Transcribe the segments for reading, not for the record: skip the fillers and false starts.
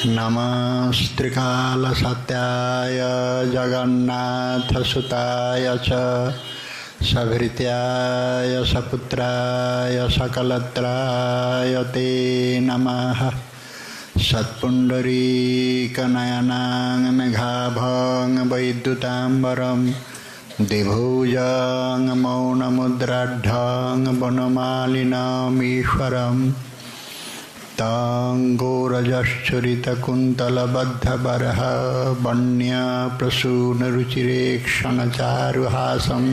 नमस्त्रिकालसत्याय जगन्नाथसुताय च सभृत्याय सपुत्राय सकलत्राय ते नमः। सत्पुण्डरीकनयनां मेघाभं वैद्युताम्बरं द्विभुजं मौनमुद्राढ्यं वनमालिनमीश्वरम् तं घोरजश्चरितकुन्तलबद्धबरः वन्यप्रसूनरुचिरेक्षणचारुहासं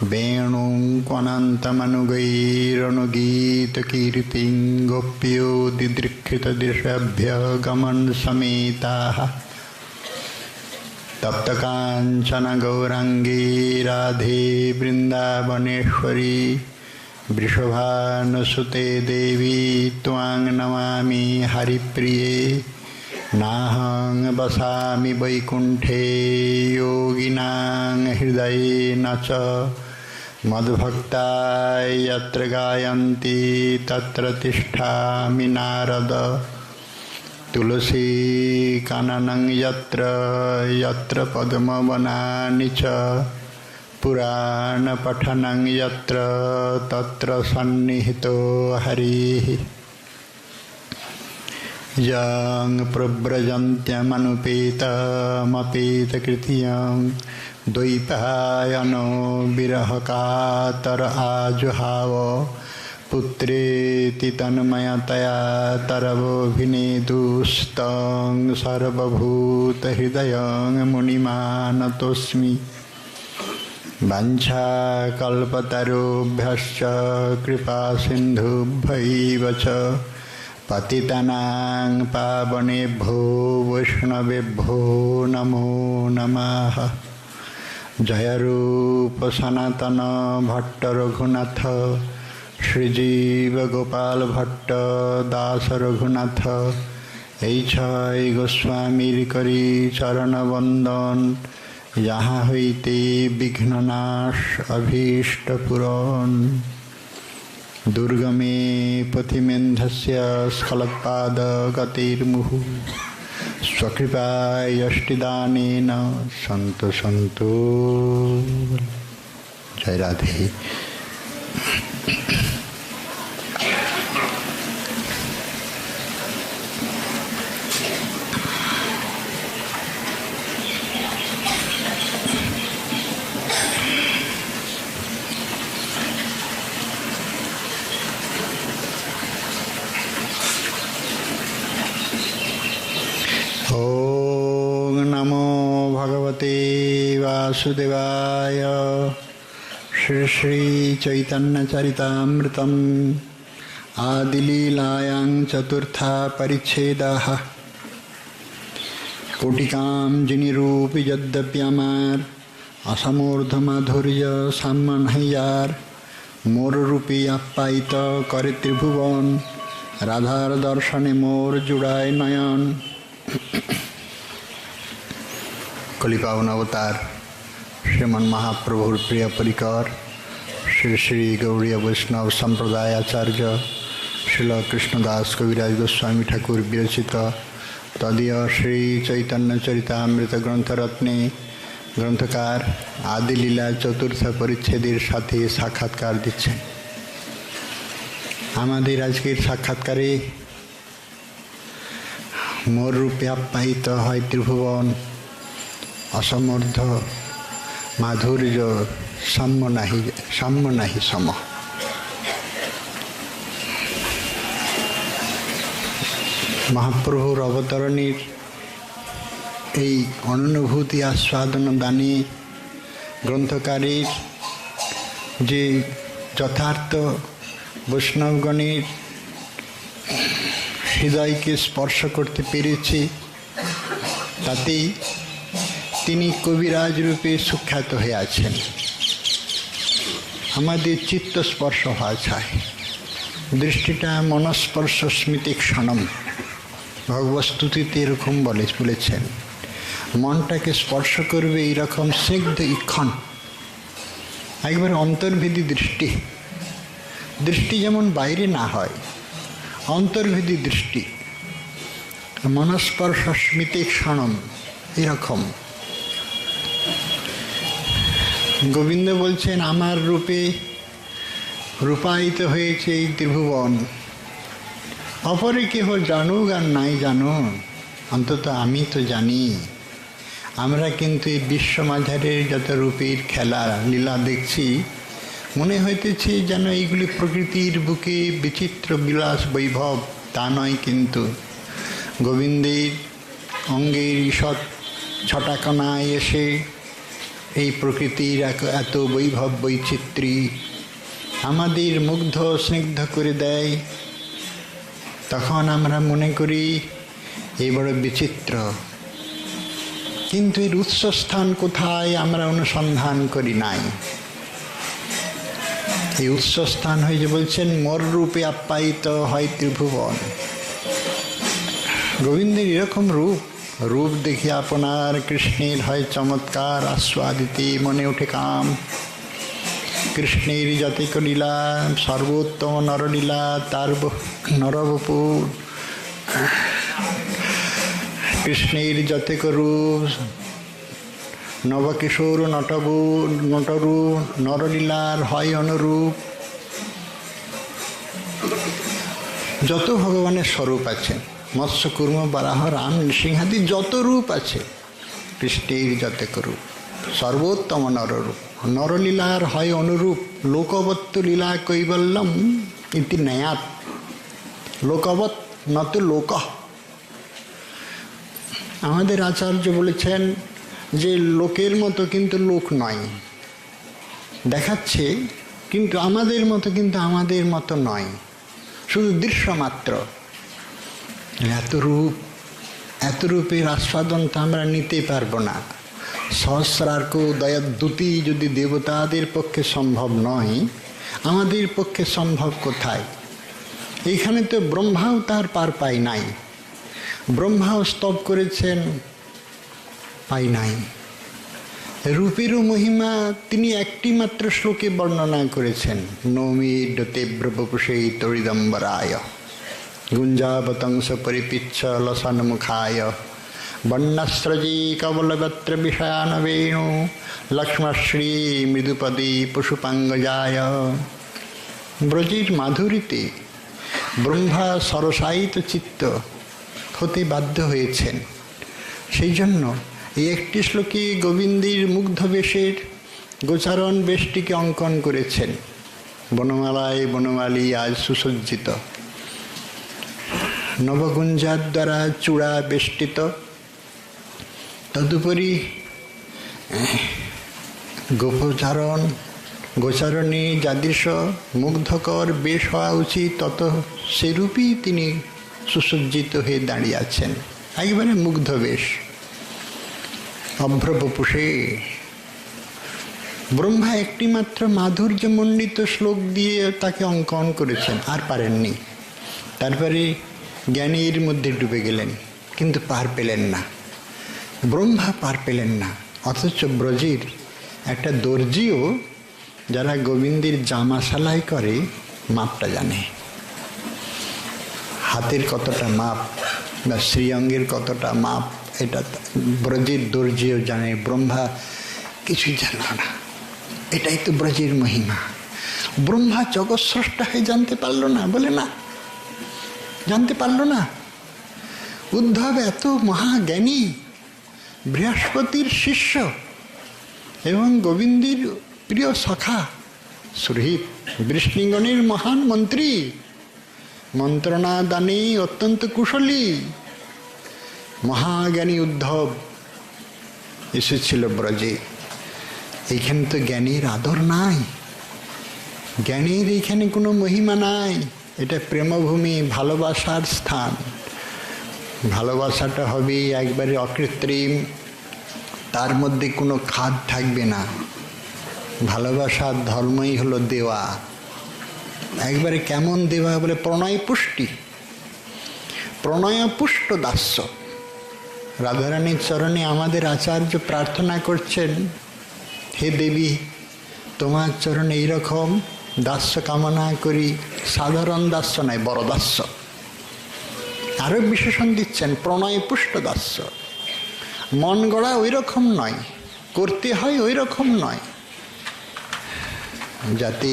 वेणुं क्वनन्तमनुगैरनुगीतकीर्तिं गोप्यो दिदृक्षितदिशभ्यगमनसमेताः तप्तकाञ्चन गौराङ्गी राधे वृन्दावनेश्वरी वृषभानुसुते देवी त्वां नमामि हरिप्रिये। नाहं वसामि वैकुण्ठे योगिनां हृदयेन च मद्भक्ता यत्र गायन्ति तत्र तिष्ठामि नारद। तुलसी काननं यत्र यत्र पद्मवनानि च पुराण पठनं यत्र तत्र सन्निहितो हरिः। यं प्रव्रजन्त्यमनुपेतमपेतकृत्यं द्वैपायनो विरहकातर आजुहाव पुत्रेति तन्मयतया तरवोऽभिनेदुस्तं सर्वभूतहृदयं मुनिमानतोऽस्मि। वंशाकल्पतरुभ्यश्च कृपासिन्धुभ्यैव च पतितानां पावनेभ्यो वैष्णवेभ्यो नमो नमः। जय रूप सनातन भट्ट रघुनाथ श्रीजीव गोपाल भट्ट दास रघुनाथ ऐ गोस्वामीर करी चरण वंदन यहाँ हईते विघ्ननाश अभीष्ट पुराण। दुर्गमे पथिमेन्धस्य स्खलत्पाद गतिर्मुहुः स्वकृपायष्टिदानेन सन्तु सन्तु। जय राधे। वासुदेवाय। श्री श्री चैतन्य चरितामृतम् आदिलीलायां चतुर्था परिच्छेदः। कोटिकां जिनिरूपि यद्यप्यमार असमूर्धमाधुर्य सामन्हयार मोर रूपी आप्यायित करे त्रिभुवन राधार दर्शने मोर जुड़ाए नयन। कलिपावन अवतार श्रीमन महाप्रभुर प्रिय परिकर श्री श्री गौड़ीय वैष्णव संप्रदाय आचार्य श्रील कृष्णदास कविराज गोस्वामी ठाकुर विरचित तदीय श्री चैतन्य चरितामृत ग्रंथरत्ने ग्रंथकार आदिलीला चतुर्थ परिच्छेदेर साथे साक्षात्कार दिच्छेन। आमादेर आजकेर साक्षात्कारे मोर रूपे आप्यायित हय त्रिभुवन असमर्थ माधुर्य साम्य नाही सम। महाप्रभुर अवतरणीर এই অনুভূতি आस्वादन दानी ग्रंथकारीर जे यथार्थ वैष्णवगणेर हृदय के स्पर्श करते पेरेছে তাতেই তিনি কবিরাজ রূপে সুখ্যাত হয়ে আছেন। আমাদের চিত্ত স্পর্শ হওয়া চাই। দৃষ্টিটা মনস্পর্শ স্মৃতি ক্ষণম ভগবস্তুতিতে এরকম বলেছেন। মনটাকে স্পর্শ করবে এইরকম স্নিগ্ধ ইক্ষণ, একবার অন্তর্ভেদী দৃষ্টি। দৃষ্টি যেমন বাইরে না হয়, অন্তর্ভেদী দৃষ্টি মনস্পর্শ স্মৃতি ক্ষণম, এরকম। গোবিন্দ বলছেন আমার রূপে রূপায়িত হয়েছে এই ত্রিভুবন, অপরে কেহ জানুক আর নাই জানুক, অন্তত আমি তো জানি। আমরা কিন্তু এই বিশ্ব মাঝারের যত রূপের খেলা লীলা দেখছি, মনে হইতেছে যেন এইগুলি প্রকৃতির বুকে বিচিত্র বিলাস বৈভব, তা নয়। কিন্তু গোবিন্দের অঙ্গের ঈষৎ ছটাকণায় এসে এই প্রকৃতির এত বৈভব বৈচিত্র্য আমাদের মুগ্ধ স্নিগ্ধ করে দেয়। তখন আমরা মনে করি এই বড় বিচিত্র, কিন্তু এর উৎসস্থান কোথায় আমরা অনুসন্ধান করি নাই। এই উৎসস্থান হয়ে যে বলছেন মোর রূপে আপ্যায়িত হয় ত্রিভুবন। গোবিন্দের এরকম রূপ, রূপ দেখে আপনার কৃষ্ণের হয় চমৎকার, আস্বাদিতে মনে ওঠে কাম। কৃষ্ণের যতেক লীলা, সর্বোত্তম নরলীলা, তার নরবপুর। কৃষ্ণের যতেক রূপ, নবকিশোর নটরূপ, নরলীলার হয় অনুরূপ। যত ভগবানের স্বরূপ আছে, মৎস্য কুর্ম বারাহ রাম নৃসিংহাদি যত রূপ আছে, কৃষ্ণের যতেক রূপ, সর্বোত্তম নররূপ। নরলীলার হয় অনুরূপ। লোকবত্ত লীলা কৈবল্যম ইতি নয়াত, লোকবৎ নত লোক। আমাদের আচার্য বলেছেন যে লোকের মতো কিন্তু লোক নয়, দেখাচ্ছে কিন্তু আমাদের মতো, কিন্তু আমাদের মতো নয়, শুধু দৃশ্য মাত্র। এত রূপের আস্বাদন তো আমরা নিতে পারবো না। সহস্রার্ক দয়াদ্যুতি যদি দেবতাদের পক্ষে সম্ভব নয়, আমাদের পক্ষে সম্ভব কোথায়? এইখানে তো ব্রহ্মাও তার পার পায় নাই। ব্রহ্মাও স্তব করেছেন, পাই নাই। রূপেরও মহিমা তিনি একটি মাত্র শ্লোকে বর্ণনা করেছেন, নৌমি তীব্রবপুষে তরিদম্বরায় গুঞ্জাবতংস পরিপিচ্ছ লসন্মুখায় বন্যস্রজি কবলবত্র বিষয়ান বেণু লক্ষ্মশ্রী মৃদুপদী পশুপাঙ্গজায়। ব্রজের মাধুরীতে ব্রহ্মা সরসায়িত চিত্ত হতে বাধ্য হয়েছেন। সেই জন্য এই একটি শ্লোকে গোবিন্দের মুগ্ধ বেশের গোচারণ বেশটিকে অঙ্কন করেছেন। বনমালায় বনমালী আজ সুসজ্জিত, নবগুঞ্জার দ্বারা চূড়া বেষ্টিত। তদুপরি গোচারণে যাদৃশ মুগ্ধকর বেশ হওয়া উচিত, তত সেরূপই তিনি সুসজ্জিত হয়ে দাঁড়িয়ে আছেন, একেবারে মুগ্ধ বেশ। অভ্রবপুষে ব্রহ্মা একটি মাত্র মাধুর্যমণ্ডিত শ্লোক দিয়ে তাকে অঙ্কন করেছেন, আর পারেননি। তারপরে জ্ঞানীর মধ্যে ডুবে গেলেন, কিন্তু পার পেলেন না। ব্রহ্মা পার পেলেন না। অথচ ব্রজের একটা দর্জিও যারা গোবিন্দের জামা সেলাই করে মাপটা জানে, হাতের কতটা মাপ বা শ্রীঅঙ্গের কতটা মাপ, এটা ব্রজের দর্জিও জানে। ব্রহ্মা কিছুই জানল না। এটাই তো ব্রজের মহিমা। ব্রহ্মা জগৎস্রষ্টা হয়ে জানতে পারল না, বলে না, জানতে পারল না। উদ্ধব এত মহাজ্ঞানী, বৃহস্পতির শিষ্য এবং গোবিন্দের প্রিয় সখা সুরহিত, বৃষ্ণিগণের মহান মন্ত্রী, মন্ত্রণা দানে অত্যন্ত কুশলী মহাজ্ঞানী উদ্ধব এসেছিল ব্রজে। এইখানে তো জ্ঞানীর আদর নাই, জ্ঞানীর এইখানে কোনো মহিমা নাই। এটা প্রেমভূমি, ভালোবাসার স্থান। ভালোবাসাটা হবে একবারে অকৃত্রিম, তার মধ্যে কোনো খাদ থাকবে না। ভালোবাসার ধর্মই হলো দেওয়া। একবারে কেমন দেওয়া বলে, প্রণয় পুষ্টি, প্রণয় পুষ্ট দাস্য। রাধারানীর চরণে আমাদের আচার্য প্রার্থনা করছেন, হে দেবী, তোমার চরণে এইরকম দাস্য কামনা করি। সাধারণ দাস্য নয়, বড় দাস্য। আরো বিশেষণ দিচ্ছেন, প্রণয় পুষ্ট দাস্য। মন গড়া ওই রকম নয়, করতে হয় ওই রকম নয়, যাতে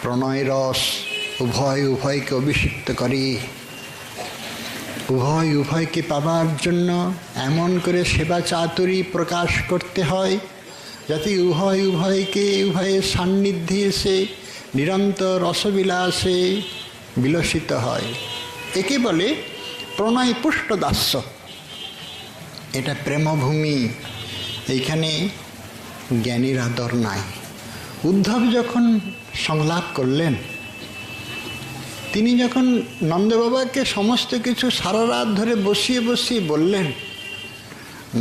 প্রণয় রস উভয়কে অভিষিক্ত করে। উভয়কে পাবার জন্য এমন করে সেবা চাতুরী প্রকাশ করতে হয় যাতে উভয়ের সান্নিধ্যে এসে নিরন্তর রসবিলাসে বিলসিত হয়। একে বলে প্রণয় পুষ্ট দাস্য। এটা প্রেমভূমি, এইখানে জ্ঞানীর আদর নাই। উদ্ধব যখন সংলাপ করলেন, তিনি যখন নন্দবাবাকে সমস্ত কিছু সারা রাত ধরে বসিয়ে বললেন,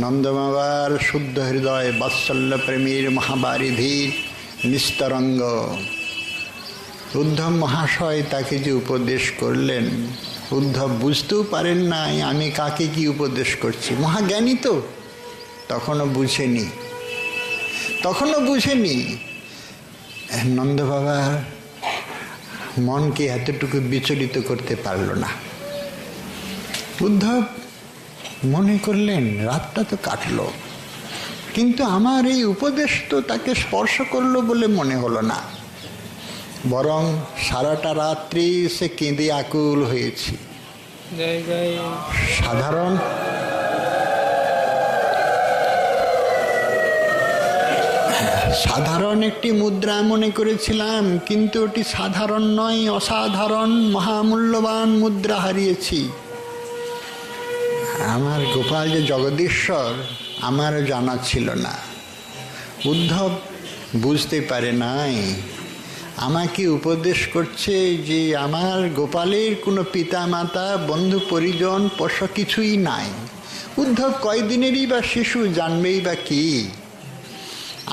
নন্দবাবার শুদ্ধ হৃদয় বাৎসল্য প্রেমীর মহাবারিধির নিস্তরঙ্গ উদ্ধব মহাশয় তাকে যে উপদেশ করলেন, উদ্ধব বুঝতেও পারেন নাই আমি কাকে কি উপদেশ করছি। মহাজ্ঞানী তো, তখনও বুঝেনি। নন্দবাবা মনকে এতটুকু বিচলিত করতে পারল না। উদ্ধব মনে করলেন রাতটা তো কাটলো, কিন্তু আমার এই উপদেশ তো তাকে স্পর্শ করলো বলে মনে হলো না, বরং সারাটা রাত্রি সে কেঁদে আকুল হয়েছে। সাধারণ একটি মুদ্রা মনে করেছিলাম, কিন্তু ওটি সাধারণ নয়, অসাধারণ মহামূল্যবান মুদ্রা হারিয়েছি। আমার গোপাল যে জগদীশ্বর আমারও জানা ছিল না। উদ্ধব বুঝতে পারে নাই আমাকে উপদেশ করছে যে আমার গোপালের কোনো পিতা মাতা বন্ধু পরিজন পোষ্য কিছুই নাই। উদ্ধব কয়দিনেরই বা শিশু, জানবেই বা কি?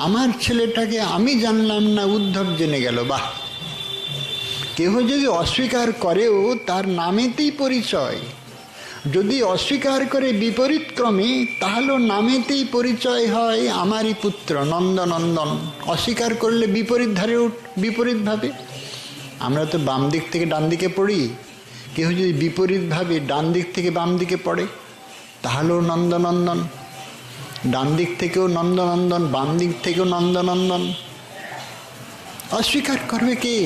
আমার ছেলেটাকে আমি জানলাম না, উদ্ধব জেনে গেল। বাহ! কেহ যদি অস্বীকার করেও তার নামেতেই পরিচয়, যদি অস্বীকার করে বিপরীত ক্রমে, তাহলে নামেতেই পরিচয় হয় আমারই পুত্র নন্দনন্দন। অস্বীকার করলে বিপরীতভাবে আমরা তো বাম দিক থেকে ডান দিকে পড়ি, কেউ যদি বিপরীতভাবে ডান দিক থেকে বাম দিকে পড়ে তাহলেও নন্দনন্দন, ডান দিক থেকেও নন্দনন্দন, বাম দিক থেকেও নন্দনন্দন। অস্বীকার করবে কে?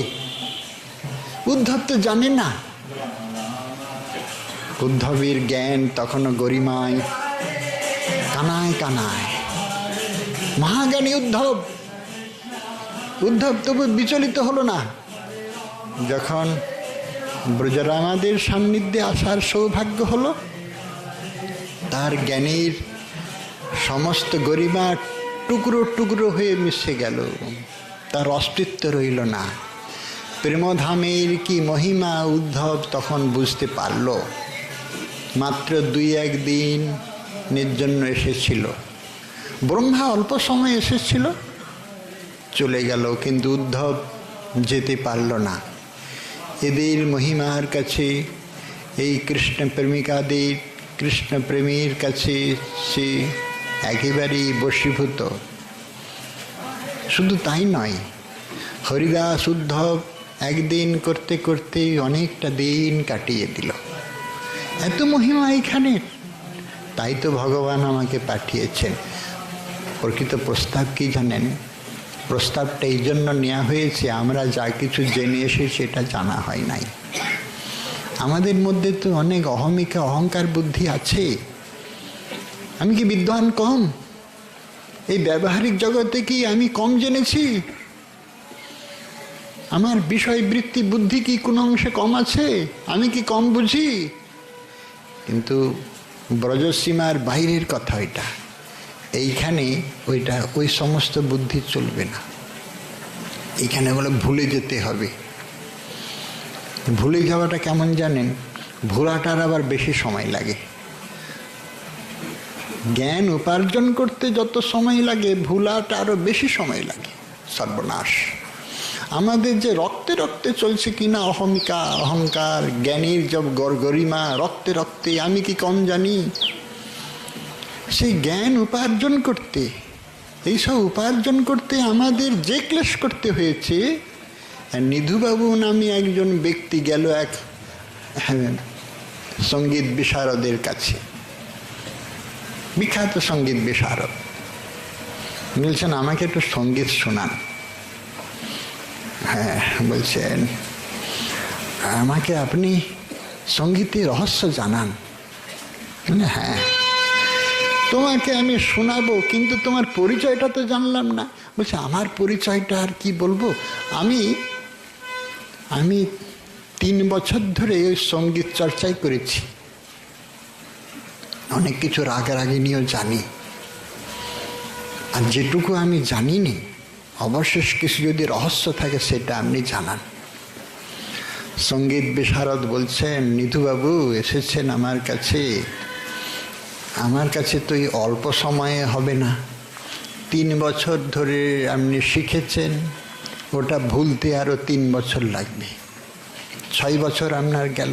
উদ্ধব তো জানে না। উদ্ধবের জ্ঞান তখনও গরিমায় কানায়। মহাজ্ঞানী উদ্ধব তবু বিচলিত হলো না। যখন ব্রজরামাদের সান্নিধ্যে আসার সৌভাগ্য হলো, তার জ্ঞানীর সমস্ত গরিমা টুকরো হয়ে মিশে গেল, তার অস্তিত্ব রইল না। প্রেমধামের কি মহিমা উদ্ধব তখন বুঝতে পারল। মাত্র 2-1 দিনের জন্য এসেছিল, ব্রহ্মা অল্প সময় এসেছিল, চলে গেল, কিন্তু উদ্ধব যেতে পারল না। এদের মহিমার কাছে, এই কৃষ্ণপ্রেমিকাদের, কৃষ্ণপ্রেমীর কাছে সে একেবারেই বশীভূত। শুধু তাই নয়, হরিদাস উদ্ধব একদিন করতে করতে অনেকটা দিন কাটিয়ে দিল। এত মহিমা এখানে, তাই তো ভগবান আমাকে পাঠিয়েছেন। প্রকৃত প্রস্তাব কি জানেন? প্রস্তাবটা এই জন্য নেওয়া হয়েছে, আমরা যা কিছু জেনে এসেছি এটা জানা হয় নাই। আমাদের মধ্যে তো অনেক অহমিকা অহংকার বুদ্ধি আছে। আমি কি বিদ্বান কম? এই ব্যবহারিক জগতে কি আমি কম জেনেছি? আমার বিষয়বৃত্তি বুদ্ধি কি কোনো অংশে কম আছে? আমি কি কম বুঝি? কিন্তু ব্রজসীমার বাইরের কথা এটা। এইখানে ওই সমস্ত বুদ্ধি চলবে না। এইখানে বলে ভুলে যেতে হবে। ভুলে যাওয়াটা কেমন জানেন? ভোলাটার আবার বেশি সময় লাগে। জ্ঞান উপার্জন করতে যত সময় লাগে, ভুলাটা আরো বেশি সময় লাগে। সর্বনাশ! আমাদের যে রক্তে রক্তে চলছে কিনা অহমিকা অহংকার, জ্ঞানীর যে গরিমা রক্তে রক্তে, আমি কি কম জানি? সেই জ্ঞান উপার্জন করতে, এইসব উপার্জন করতে আমাদের যে ক্লেশ করতে হয়েছে। নিধুবাবু নামে একজন ব্যক্তি গেল এক সঙ্গীত বিশারদের কাছে, বিখ্যাত সঙ্গীত বিশারদ। বলছেন আমাকে একটু সঙ্গীত শোনান। হ্যাঁ, বলছেন আমাকে আপনি সঙ্গীতের রহস্য জানান। হ্যাঁ, তোমাকে আমি শোনাবো, কিন্তু তোমার পরিচয়টা তো জানলাম না। বলছে আমার পরিচয়টা আর কি বলবো, আমি 3 বছর ধরে ওই সঙ্গীত চর্চাই করেছি, অনেক কিছু রাগিনীও জানি, আর যেটুকু আমি জানিনি অবশেষ কিছু যদি রহস্য থাকে সেটা আপনি জানান। সঙ্গীত বিশারদ বলছেন নিধুবাবু এসেছেন আমার কাছে তো এই অল্প সময়ে হবে না, 3 বছর ধরে আপনি শিখেছেন, ওটা ভুলতে আরও 3 বছর লাগবে, 6 বছর আপনার গেল,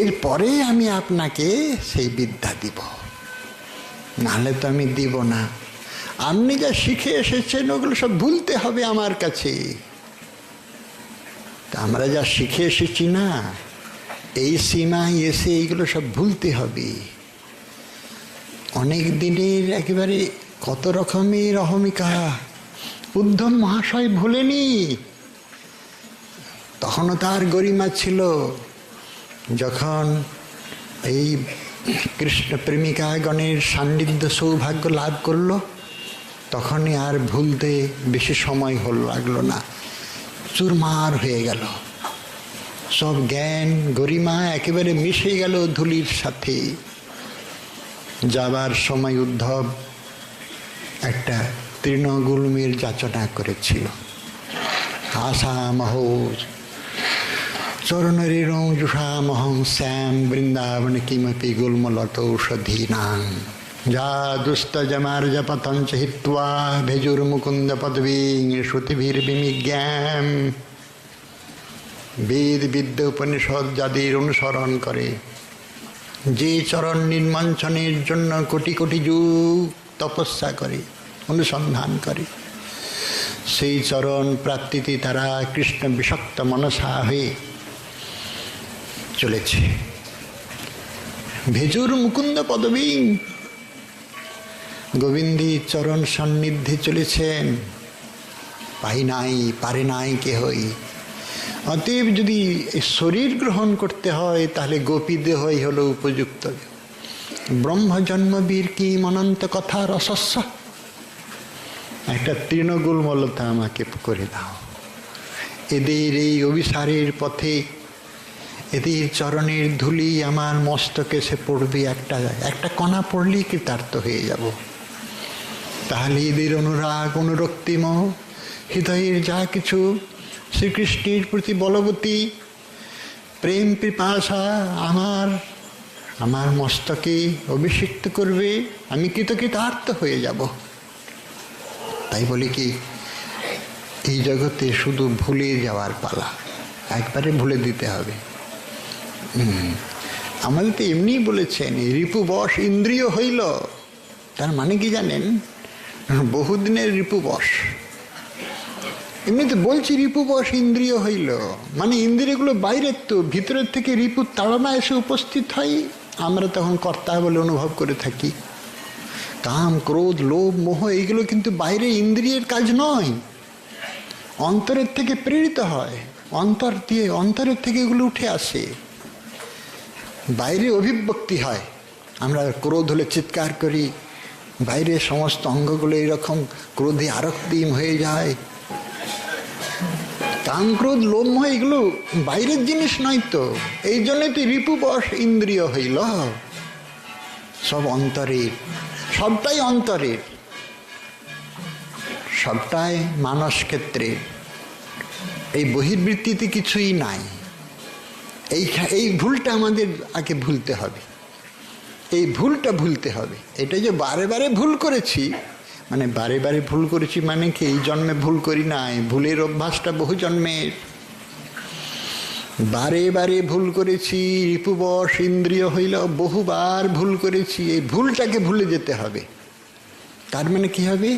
এরপরে আমি আপনাকে সেই বিদ্যা দিব, নাহলে তো আমি দিব না। আপনি যা শিখে এসেছেন ওগুলো সব ভুলতে হবে আমার কাছে। তা আমরা যা শিখে এসেছি না, এই সীমায় এসে এইগুলো সব ভুলতে হবে। অনেক দিনের একেবারে কত রকমের অহমিকা উদ্ধম মহাশয় ভুলেনি। তখনও তার গরিমা ছিল। যখন এই কৃষ্ণ প্রেমিকাগণের সান্নিধ্য সৌভাগ্য লাভ করলো, তখনই আর ভুলতে বেশি সময় লাগলো না, চুরমার হয়ে গেল। সব জ্ঞান গরিমা একেবারে মিশে গেল ধুলির সাথে। যাবার সময় উদ্ধব একটা তৃণগুল্মের যাচনা করেছিল। আসামহ চরণরিণং জুষামহং শ্যাম বৃন্দাবন কিমপি গুল্মলতৌষধীনাং যা দুস্তজমার্জপতঞ্চ হিত্বা ভেজুর্মুকুন্দ পদবীং শ্রুতিভির্বিমিজ্ঞাম। বেদ বিদ্যা উপনিষদ যাদের অনুসরণ করে, যে চরণ নির্মঞ্চনের জন্য কোটি কোটি যুগ তপস্যা করে, অনুসন্ধান করে, সেই চরণ প্রাপ্তিতে তারা কৃষ্ণ বিষাক্ত মনসা হয়ে চলেছে। ভেজুর মুকুন্দ পদবী, গোবিন্দী চরণ সান্নিধ্যে চলেছেন, পারে নাই কেহই। অতএব যদি শরীর গ্রহণ করতে হয় তাহলে গোপী দেহই হলো উপযুক্ত। ব্রহ্মজন্মবীর কি অনন্ত কথা রসস্য, একটা তৃণগুল্মলতা আমাকে করে দাও। এদের এই অভিসারের পথে এদের চরণের ধুলি আমার মস্তকে সে পড়বে, একটা কণা পড়লেই কৃতার্থ হয়ে যাব। তাহলে এদের অনুরাগ অনুরক্তিম হৃদয়ের যা কিছু শ্রীকৃষ্ণের প্রতি বলবতী প্রেম পিপাসা আমার মস্তকে অভিষিক্ত করবে, আমি কৃতকৃতার্থ হয়ে যাব। তাই বলি কি, এই জগতে শুধু ভুলে যাওয়ার পালা, একবারে ভুলে দিতে হবে। আমাদের তো এমনি বলেছেন রিপুবশ ইন্দ্রিয় হইল, তার মানে কি জানেন, বহুদিনের রিপুবশ। এমনিতে বলছি রিপুবশ ইন্দ্রিয় হইল, মানে ইন্দ্রিয়গুলো বাইরের, তো ভিতরের থেকে রিপুর তাড়না এসে উপস্থিত হয়, আমরা তখন কর্তা বলে অনুভব করে থাকি। কাম ক্রোধ লোভ মোহ এইগুলো কিন্তু বাইরে ইন্দ্রিয়ের কাজ নয়, অন্তরের থেকে প্রেরিত হয়, অন্তরের থেকে এগুলো উঠে আসে, বাইরে অভিব্যক্তি হয়। আমরা ক্রোধ হলে চিৎকার করি, বাইরে সমস্ত অঙ্গগুলো এইরকম ক্রোধে আরক্তিম হয়ে যায়। কাম ক্রোধ লোভ মোহ এগুলো বাইরের জিনিস নয় তো, এই জন্যই তো রিপুবশ ইন্দ্রিয় হইল। সব অন্তরের, সবটাই অন্তরের, সবটাই মানস ক্ষেত্রে, এই বহির্বৃত্তিতে কিছুই নাই। এই ভুলটা আমাদের আগে ভুলতে হবে, এই ভুলটা ভুলতে হবে। এটা যে বারে বারে ভুল করেছি, মানে বারে বারে ভুল করেছি মানে কি এই জন্মে ভুল করি নাই, ভুলের অভ্যাসটা বহু জন্মের। বারে বারে ভুল করেছি, রিপুবশ ইন্দ্রিয় হইল, বহুবার ভুল করেছি, এই ভুলটাকে ভুলে যেতে হবে। তার মানে কি হবে,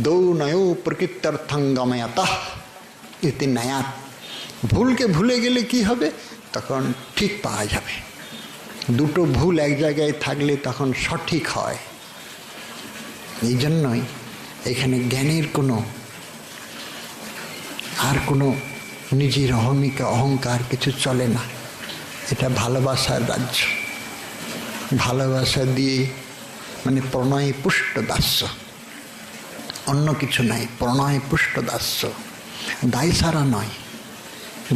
দৌ নয় প্রকৃত্যর্থঙ্গময়তঃ ইতি নয়াৎ। ভুলকে ভুলে গেলে কি হবে, তখন ঠিক পাওয়া যাবে। দুটো ভুল এক জায়গায় থাকলে তখন সঠিক হয়। এই জন্যই এখানে জ্ঞানের আর কোনো নিজের অহমিকা অহংকার কিছু চলে না। এটা ভালোবাসার রাজ্য। ভালোবাসা দিয়ে মানে প্রণয় পুষ্ট দাস্য, অন্য কিছু নাই। প্রণয় পুষ্ট দাস্য, দায় সারা নয়।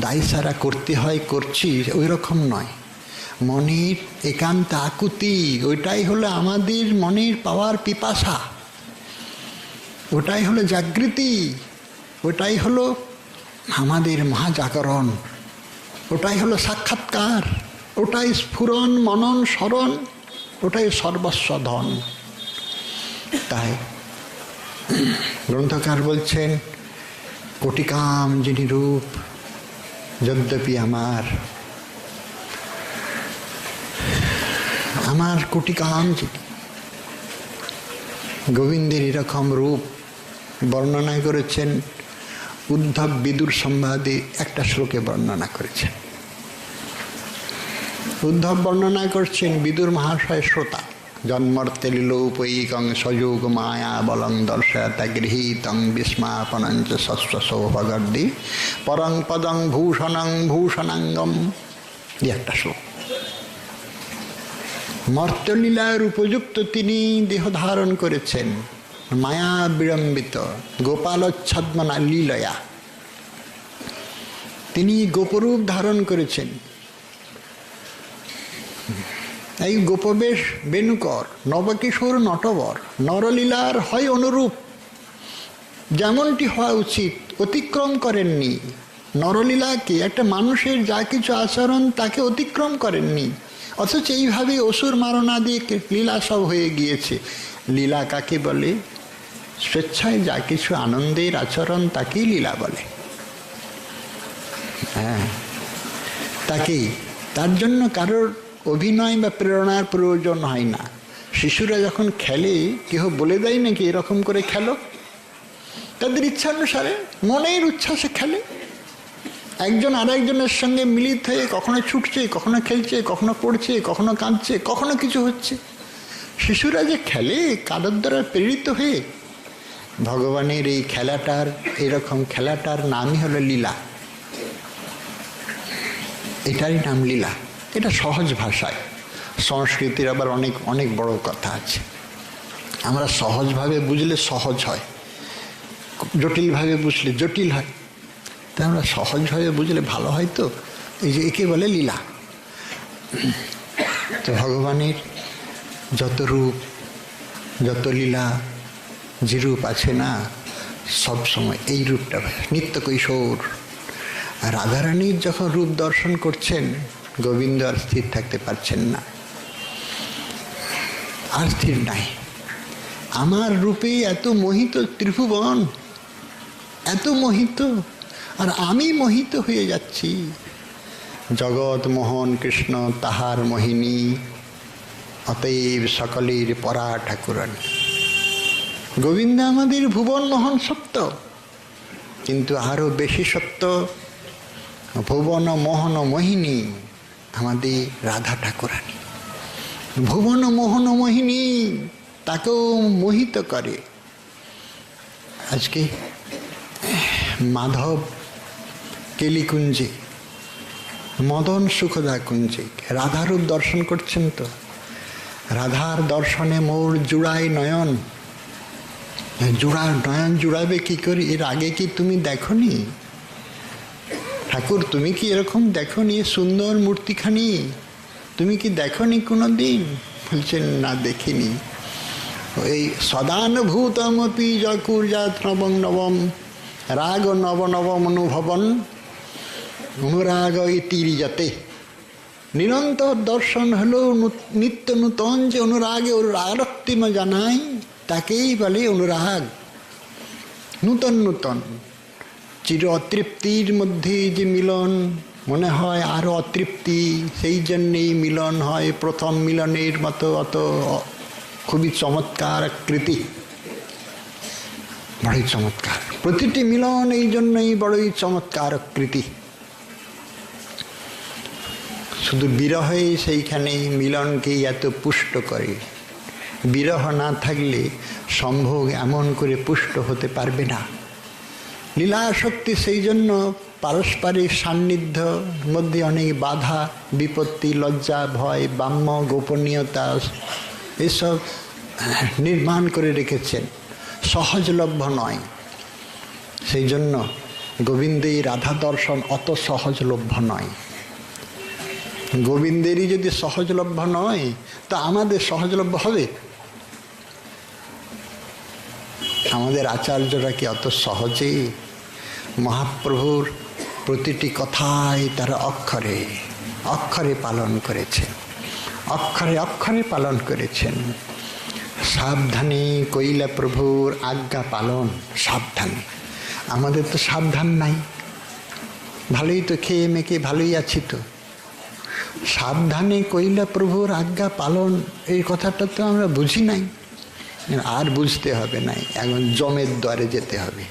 দায় সারা করতে হয়, করছি, ওই রকম নয়। মনের একান্ত আকুতি, ওইটাই হলো আমাদের মনের পাওয়ার পিপাসা, ওটাই হলো জাগৃতি, ওটাই হলো আমাদের মহাজাগরণ, ওটাই হলো সাক্ষাৎকার, ওটাই স্ফুরণ মনন স্মরণ, ওটাই সর্বস্ব ধন। তাই গ্রন্থকার বলছেন, কোটিকাম যিনি রূপ যদ্যপি আমার কোটিকাম যিনি। গোবিন্দের এরকম রূপ বর্ণনা করেছেন উদ্ধব বিদুর সংবাদে একটা শ্লোকে বর্ণনা করেছেন। উদ্ধব বর্ণনা করছেন বিদুর মহাশয় শ্রোতা। জন্মর্তে লীলোপৈকং সযোগ মায়া বলং দর্শয়তা গৃহীতং বিস্মাপনঞ্চ শস্ব সৌভগর্দি পরং পদং ভূষণং ভূষণাঙ্গম। একটা শ্লোক। মর্তলীলার উপযুক্ত তিনি দেহ ধারণ করেছেন, মায়া বিড়ম্বিত গোপালচ্ছদ্মনা লীলয়া তিনি গোপরূপ ধারণ করেছেন। এই গোপবেশ বেণুকর, নবকিশোর নটবর, নরলীলার হয় অনুরূপ, যেমনটি হওয়া উচিত অতিক্রম করেননি। নরলীলাকে, একটা মানুষের যা কিছু আচরণ তাকে অতিক্রম করেননি, অথচ এইভাবে অসুর মারণা দিয়ে লীলা সব হয়ে গিয়েছে। লীলা কাকে বলে? স্বেচ্ছায় যা কিছু আনন্দের আচরণ তাকেই লীলা বলে। হ্যাঁ, তাকেই। তার জন্য কারোর অভিনয় বা প্রেরণার প্রয়োজন হয় না। শিশুরা যখন খেলে কেউ বলে দেয় নাকি এরকম করে খেলো, তাদের ইচ্ছানুসারে মনের উচ্ছ্বাসে খেলে। একজন আর একজনের সঙ্গে মিলিত হয়ে কখনো ছুটছে, কখনো খেলছে, কখনো পড়ছে, কখনো কাঁদছে, কখনো কিছু হচ্ছে। শিশুরা যে খেলে কারোর দ্বারা প্রেরিত হয়ে, ভগবানের এই খেলাটার, এরকম খেলাটার নামই হলো লীলা। এটারই নাম লীলা। এটা সহজ ভাষায়। সংস্কৃতির আবার অনেক অনেক বড় কথা আছে। আমরা সহজভাবে বুঝলে সহজ হয়, জটিলভাবে বুঝলে জটিল হয়। তাই আমরা সহজভাবে বুঝলে ভালো হয়। তো এই যে একে বলে লীলা। তো ভগবানের যত রূপ, যত লীলা, যে রূপ আছে না, সব সময় এই রূপটা নিত্য কৈশোর। রাধারানীর যখন রূপ দর্শন করছেন, গোবিন্দ আর স্থির থাকতে পারছেন না, আর স্থির নাই। আমার রূপে এত মোহিত ত্রিভুবন, এত মোহিত, আর আমি মোহিত হয়ে যাচ্ছি। জগৎ মোহন কৃষ্ণ তাহার মোহিনী, অতএব সকলের পরা ঠাকুরানী। গোবিন্দ আমাদের ভুবন মোহন সত্য, কিন্তু আরও বেশি সত্য ভুবন মোহন মোহিনী আমাদের রাধা ঠাকুরানী। ভুবন মোহন মোহিনী তাকেও মোহিত করে। আজকে মাধব কেলিকুঞ্জে, মদন সুখদা কুঞ্জে রাধারূপ দর্শন করছেন। তো রাধার দর্শনে মোর জুড়াই নয়ন। নয়ন জুড়াবে কি করে? এর আগে কি তুমি দেখনি ঠাকুর? তুমি কি এরকম দেখনি সুন্দর মূর্তিখানি? তুমি কি দেখনি কোনো দিন? বলছেন না, দেখিনি। ওই সদানুভূতমপি যকুর্যাত নবম নবম রাগ নব নবম অনুভবন অনুরাগ ইতিরিজাতে। নিরন্তর দর্শন হলো নিত্য নূতন, যে অনুরাগে ওর আরক্তিম জানাই, তাকেই বলে অনুরাগ। নূতন নূতন চির অতৃপ্তির মধ্যে যে মিলন, মনে হয় আরও অতৃপ্তি, সেই জন্যেই মিলন হয়। প্রথম মিলনের মতো অত খুবই চমৎকার কৃতি, বড়ই চমৎকার। প্রতিটি মিলন এই জন্যই বড়ই চমৎকার কৃতি। শুধু বিরহেই সেইখানে মিলনকেই এত পুষ্ট করে। বিরহ না থাকলে সম্ভোগ এমন করে পুষ্ট হতে পারবে না। লীলাশক্তি সেই জন্য পারস্পরিক সান্নিধ্য মধ্যে অনেক বাধা বিপত্তি, লজ্জা, ভয়, বাম্য, গোপনীয়তা এসব নির্মাণ করে রেখেছেন, সহজলভ্য নয়। সেই জন্য গোবিন্দের রাধা দর্শন অত সহজলভ্য নয়। গোবিন্দেরই যদি সহজলভ্য নয় তা আমাদের সহজলভ্য হবে? আমাদের আচার্যরা কি অত সহজে মহাপ্রভুর প্রতিটি কথাই তারা অক্ষরে অক্ষরে পালন করেছেন, অক্ষরে অক্ষরে পালন করেছেন। সাবধানে কৈলা প্রভুর আজ্ঞা পালন, সাবধানে। আমাদের তো সাবধান নাই, ভালোই তো খেয়ে মেখে ভালোই আছি তো। সাবধানে কৈলা প্রভুর আজ্ঞা পালন এই কথাটা তো আমরা বুঝি নাই, আর বুঝতে হবে নাই। এখন জমের দ্বারে যেতে হবে,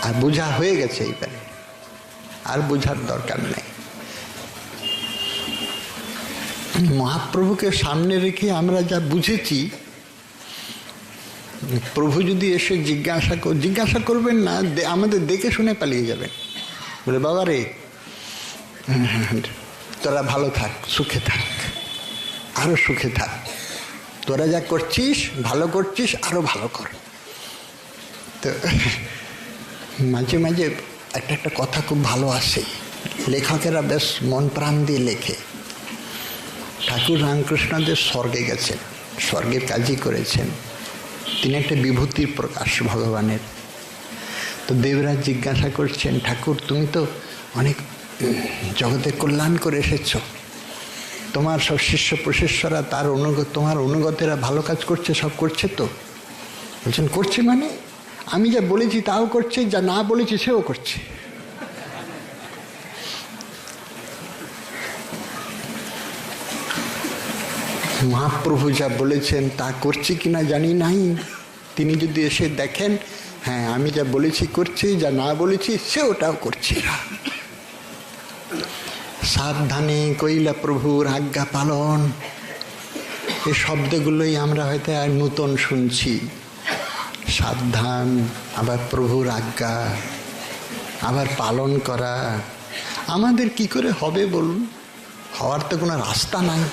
আর বোঝা হয়ে গেছে এইবারে, আর বোঝার দরকার নেই। মহাপ্রভুকে সামনে রেখে আমরা যা বুঝেছি, প্রভু যদি এসে জিজ্ঞাসা করবেন না, আমাদের দেখে শুনে পালিয়ে যাবেন, বলে বাবা রে তোরা ভালো থাক, সুখে থাক, আরো সুখে থাক, তোরা যা করছিস ভালো করছিস, আরো ভালো কর। তো মাঝে মাঝে একটা কথা খুব ভালো আসে, লেখকেরা বেশ মন প্রাণ দিয়ে লেখে। ঠাকুর রামকৃষ্ণদেব স্বর্গে গেছেন, স্বর্গের কাজই করেছেন, তিনি একটা বিভূতির প্রকাশ ভগবানের। তো দেবরাজ জিজ্ঞাসা করছেন, ঠাকুর তুমি তো অনেক জগতের কল্যাণ করে এসেছ, তোমার সব শিষ্য প্রশিষ্যরা তোমার অনুগতেরা ভালো কাজ করছে, সব করছে তো? বলছেন করছে মানে? আমি যা বলেছি তাও করছে, যা না বলেছি সেও করছে। মহাপ্রভু যা বলেছেন তা করছি কিনা জানি নাই, তিনি যদি এসে দেখেন হ্যাঁ আমি যা বলেছি করছি, যা না বলেছি সে ওটাও করছে। সাবধানে কৈলা প্রভুর আজ্ঞা পালন, এই শব্দগুলোই আমরা হয়তো আর নূতন শুনছি। সাবধান, আবার প্রভুর আজ্ঞা, আবার পালন করা। আমাদের কি করে হবে বলুন? হওয়ার তো কোনো রাস্তা নাই।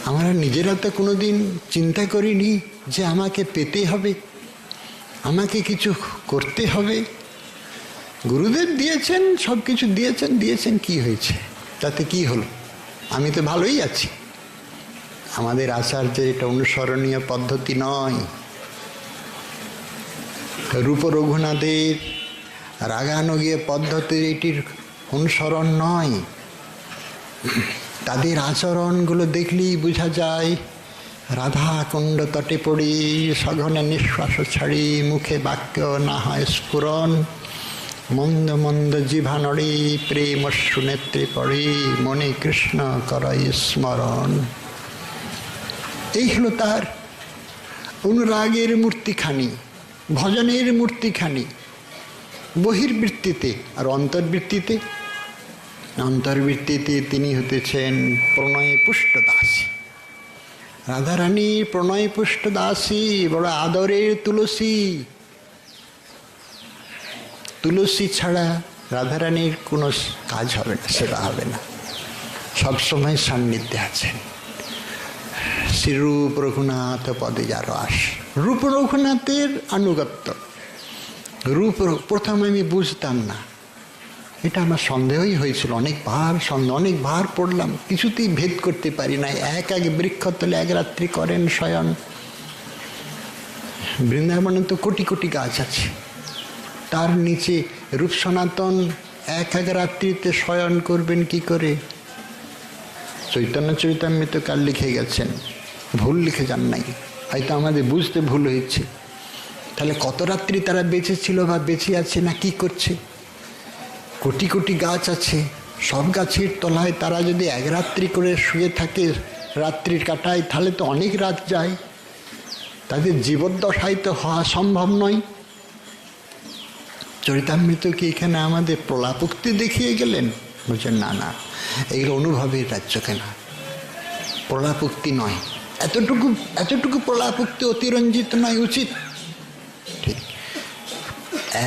আমরা নিজেরা তো কোনোদিন চিন্তা করিনি যে আমাকে পেতে হবে, আমাকে কিছু করতে হবে। গুরুদেব দিয়েছেন, সব কিছু দিয়েছেন, কি হয়েছে? তাতে কি হলো? আমি তো ভালোই আছি। আমাদের আচার্যের এটা অনুসরণীয় পদ্ধতি নয়। রূপ রঘুনাথের রাগানুগীয় পদ্ধতির এটির অনুসরণ নয়। তাদের আচরণগুলো দেখলেই বোঝা যায় রাধা কুণ্ড তটে পড়ি সঘনে নিঃশ্বাস ছাড়ি, মুখে বাক্য না হয় স্ফুরণ, মন্দ মন্দ জিভা নড়ি, প্রেম সুনেত্রে পড়ি, মনে কৃষ্ণ করই স্মরণ। এই হলো তার অনুরাগের মূর্তিখানি, ভজনের মূর্তিখানি বহির্বৃত্তিতে। আর অন্তর্বৃত্তিতে তিনি হতেছেন প্রণয় পুষ্ট দাসী। রাধারানী প্রণয় পুষ্ট দাসী, বড় আদরের তুলসী। তুলসী ছাড়া রাধারানীর কোনো কাজ হবে না, সেবা হবে না। সবসময় সান্নিধ্যে আছেন। শ্রীরূপ রঘুনাথ পদে যার আস, রূপ রঘুনাথের আনুগত্য। প্রথমে আমি বুঝতাম না, এটা আমার সন্দেহই হয়েছিল। অনেকবার পড়লাম, কিছুতেই ভেদ করতে পারি না। এক বৃক্ষতলে এক রাত্রি করেন শয়ন। বৃন্দাবনে তো কোটি কোটি গাছ আছে, তার নিচে রূপ সনাতন এক রাত্রিতে শয়ন করবেন কি করে? চৈতন্য চরিতামৃতে কাল লিখে গেছেন, ভুল লিখে যান নাই, হয়তো আমাদের বুঝতে ভুল হয়েছে। তাহলে কত রাত্রি তারা বেঁচে ছিল বা বেঁচে আছে না কি করছে? কোটি কোটি গাছ আছে, সব গাছের তলায় তারা যদি এক রাত্রি করে শুয়ে থাকে, রাত্রি কাটায়, তাহলে তো অনেক রাত যায়। তাদের জীবদ্দশায় তো হওয়া সম্ভব নয়। চরিতামৃত কি এখানে আমাদের প্রলাপোক্তি দেখিয়ে গেলেন? বলছেন না না, এইগুলো অনুভবের রাজ্য কেনা, প্রলাপোক্তি নয়, এতটুকু প্রলাপোক্তি অতিরঞ্জিত নয়, উচিত। ঠিক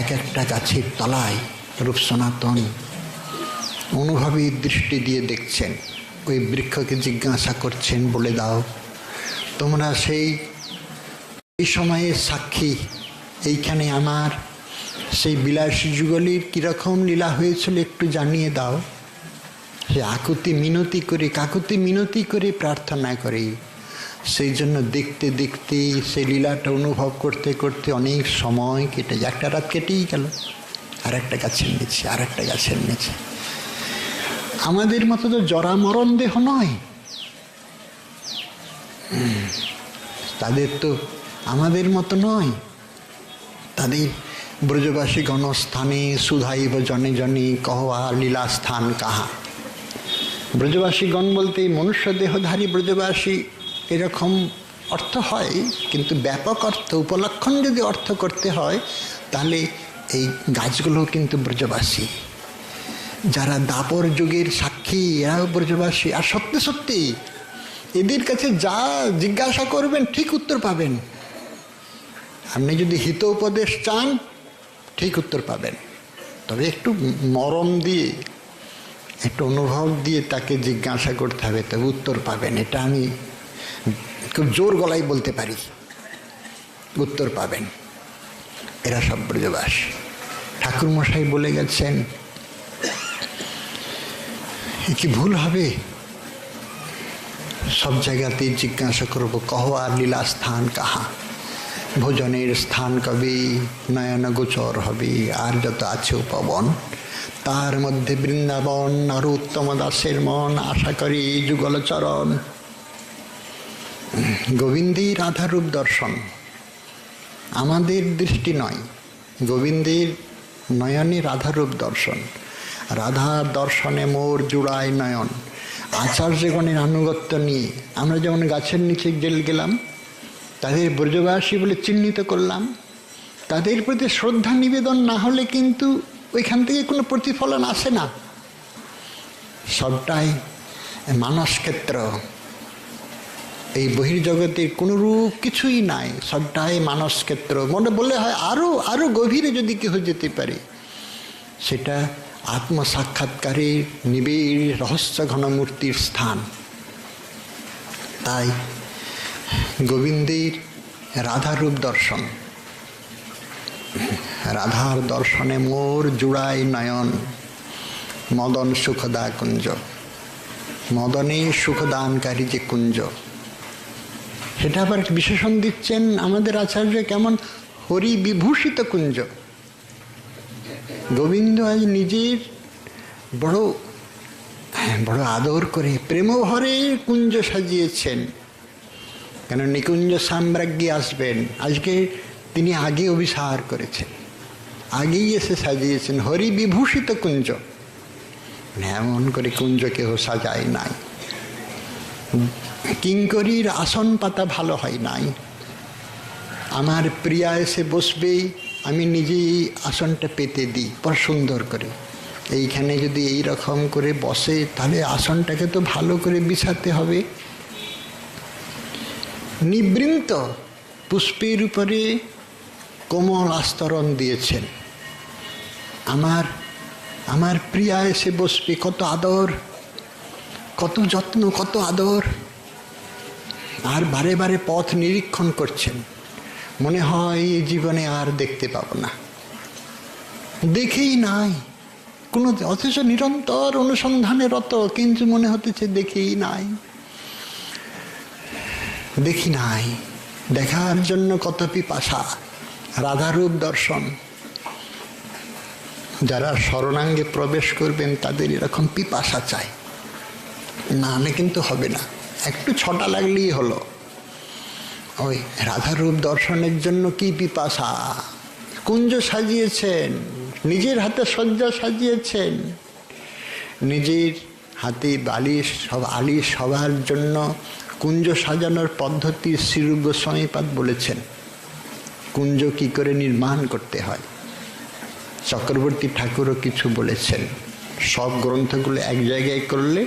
এক একটা গাছের তলায় রূপ সনাতন অনুভবের দৃষ্টি দিয়ে দেখছেন, ওই বৃক্ষকে জিজ্ঞাসা করছেন, বলে দাও তোমরা সেই সময়ের সাক্ষী, এইখানে আমার সেই বিলাসী যুগলীর কীরকম লীলা হয়েছিল একটু জানিয়ে দাও। সে কাকুতি মিনতি করে প্রার্থনা করে। সেই জন্য দেখতে দেখতে সেই লীলাটা অনুভব করতে করতে অনেক সময় কেটে যায়, একটা রাত কেটেই গেল, আর একটা গাছের নিচে। আমাদের মতো তো জরা মরণ দেহ নয়, তাদের তো আমাদের মতো নয়। তাদের ব্রজবাসী গণস্থানে সুধাইব জনে জনে কহা লীলা স্থান কাহা। ব্রজবাসীগণ বলতে মনুষ্য দেহধারী ব্রজবাসী এরকম অর্থ হয়, কিন্তু ব্যাপক অর্থ উপলক্ষণ যদি অর্থ করতে হয় তাহলে এই গাছগুলো কিন্তু ব্রজবাসী, যারা দাপর যুগের সাক্ষী এরাও ব্রজবাসী। আর সত্যি সত্যি এদের কাছে যা জিজ্ঞাসা করবেন ঠিক উত্তর পাবেন। আপনি যদি হিত উপদেশ চান ঠিক উত্তর পাবেন, তবে একটু মরম দিয়ে একটু অনুভব দিয়ে তাকে জিজ্ঞাসা করতে হবে, তবে উত্তর পাবেন। এটা আমি খুব জোর গলায় বলতে পারি, উত্তর পাবেন। এরা সব ব্রজবাসী। ঠাকুরমশাই বলে গেছেন, কি ভুল হবে? সব জায়গাতেই জিজ্ঞাসা করবো, কহ আর লীলা স্থান কাহা, ভোজনের স্থান কবে নয়ন গোচর হবে, আর যত আছে উপবন তার মধ্যে বৃন্দাবন, আর উত্তম দাসের মন আশা করি যুগল চরণ। গোবিন্দের রাধারূপ দর্শন আমাদের দৃষ্টি নয়, গোবিন্দের নয়নে রাধারূপ দর্শন। রাধার দর্শনে মোর জুড়ায় নয়ন। আচার্যগণের আনুগত্য নিয়ে আমরা যেমন গাছের নিচে গেলাম, তাদের ব্রজবাসী বলে চিহ্নিত করলাম, তাদের প্রতি শ্রদ্ধা নিবেদন না হলে কিন্তু ওইখান থেকে কোনো প্রতিফলন আসে না। সবটাই মানসক্ষেত্র, এই বহির্জগতের কোনো রূপ কিছুই নাই, সবটাই মানসক্ষেত্র। মনে বললে হয় আরও গভীরে যদি কেউ যেতে পারে, সেটা আত্মসাক্ষাৎকারের নিবিড় রহস্য ঘনমূর্তির স্থান। তাই গোবিন্দের রাধারূপ দর্শন, রাধার দর্শনে মোর জুড়ায় নয়ন, মদন সুখদা কুঞ্জ, মদনের সুখদানকারী যে কুঞ্জ, সেটা আবার বিশেষণ দিচ্ছেন আমাদের আচার্য, কেমন হরি বিভূষিত কুঞ্জ। গোবিন্দ আজ নিজের বড় আদর করে প্রেমভরে কুঞ্জ সাজিয়েছেন। কেন নিকুঞ্জ সাম্রাজ্ঞী আসবেন, আজকে তিনি আগে অভিসার করেছেন, আগেই এসে সাজিয়েছেন হরি বিভূষিত কুঞ্জ। এমন করে কুঞ্জ কেহ সাজায় নাই, কিঙ্করীর আসন পাতা ভালো হয় নাই। আমার প্রিয়া এসে বসবেই, আমি নিজেই আসনটা পেতে দিই পর সুন্দর করে। এইখানে যদি এই রকম করে বসে তাহলে আসনটাকে তো ভালো করে বিছাতে হবে। নিবৃন্ত পুষ্পের উপরে কোমল আস্তরণ দিয়েছেন। আমার প্রিয়া এসে বসবে, কত আদর, কত যত্ন, কত আদর। আর বারে বারে পথ নিরীক্ষণ করছেন, মনে হয় এই জীবনে আর দেখতে পাবো না, দেখেই নাই কোনো, অথচ নিরন্তর অনুসন্ধানে রত, কিন্তু মনে হতেছে দেখেই নাই, দেখি নাই। দেখার জন্য কত পিপাসা। রাধারূপ দর্শন, যারা শরণাঙ্গে প্রবেশ করবেন তাদের এরকম পিপাসা চাই, না হলে কিন্তু হবে না। একটু ছটা লাগলেই হলো। ওই রাধারূপ দর্শনের জন্য কি পিপাসা। কুঞ্জ সাজিয়েছেন, নিজের হাতে সজ্জা সাজিয়েছেন, নিজের হাতে বালিশ, সব আলিশ সবার জন্য কুঞ্জ সাজানোর পদ্ধতি শ্রীরূপ গোস্বামীপাদ বলেছেন। কুঞ্জ কি করে নির্মাণ করতে হয়, চক্রবর্তী ঠাকুরও কিছু বলেছেন। সব গ্রন্থগুলো এক জায়গায় করলে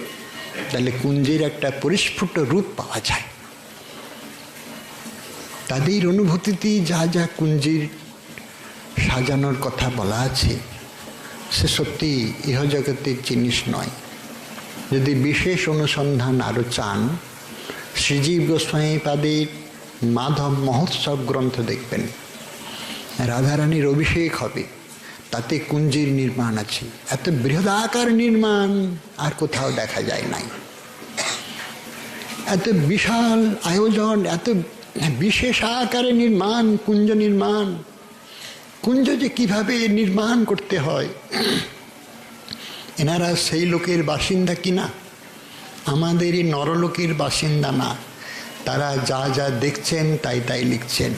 তাহলে কুঞ্জের একটা পরিস্ফুট রূপ পাওয়া যায়। তাদের অনুভূতিতে যা যা কুঞ্জের সাজানোর কথা বলা আছে সে সত্যি ইহজগতের জিনিস নয়। যদি বিশেষ অনুসন্ধান আরও চান, শ্রীজীব গোস্বামীপাদের মাধব মহোৎসব গ্রন্থ দেখবেন। রাধারানীর অভিষেক হবে, তাতে কুঞ্জের নির্মাণ আছে। এত বৃহদাকার নির্মাণ আর কোথাও দেখা যায় নাই। এত বিশাল আয়োজন, এত বিশেষ আকারে নির্মাণ, কুঞ্জ নির্মাণ। কুঞ্জ যে কিভাবে নির্মাণ করতে হয়, এনারা সেই লোকের বাসিন্দা কিনা, আমাদের এই নরলোকের বাসিন্দা না। তারা যা যা দেখছেন তাই তাই লিখছেন,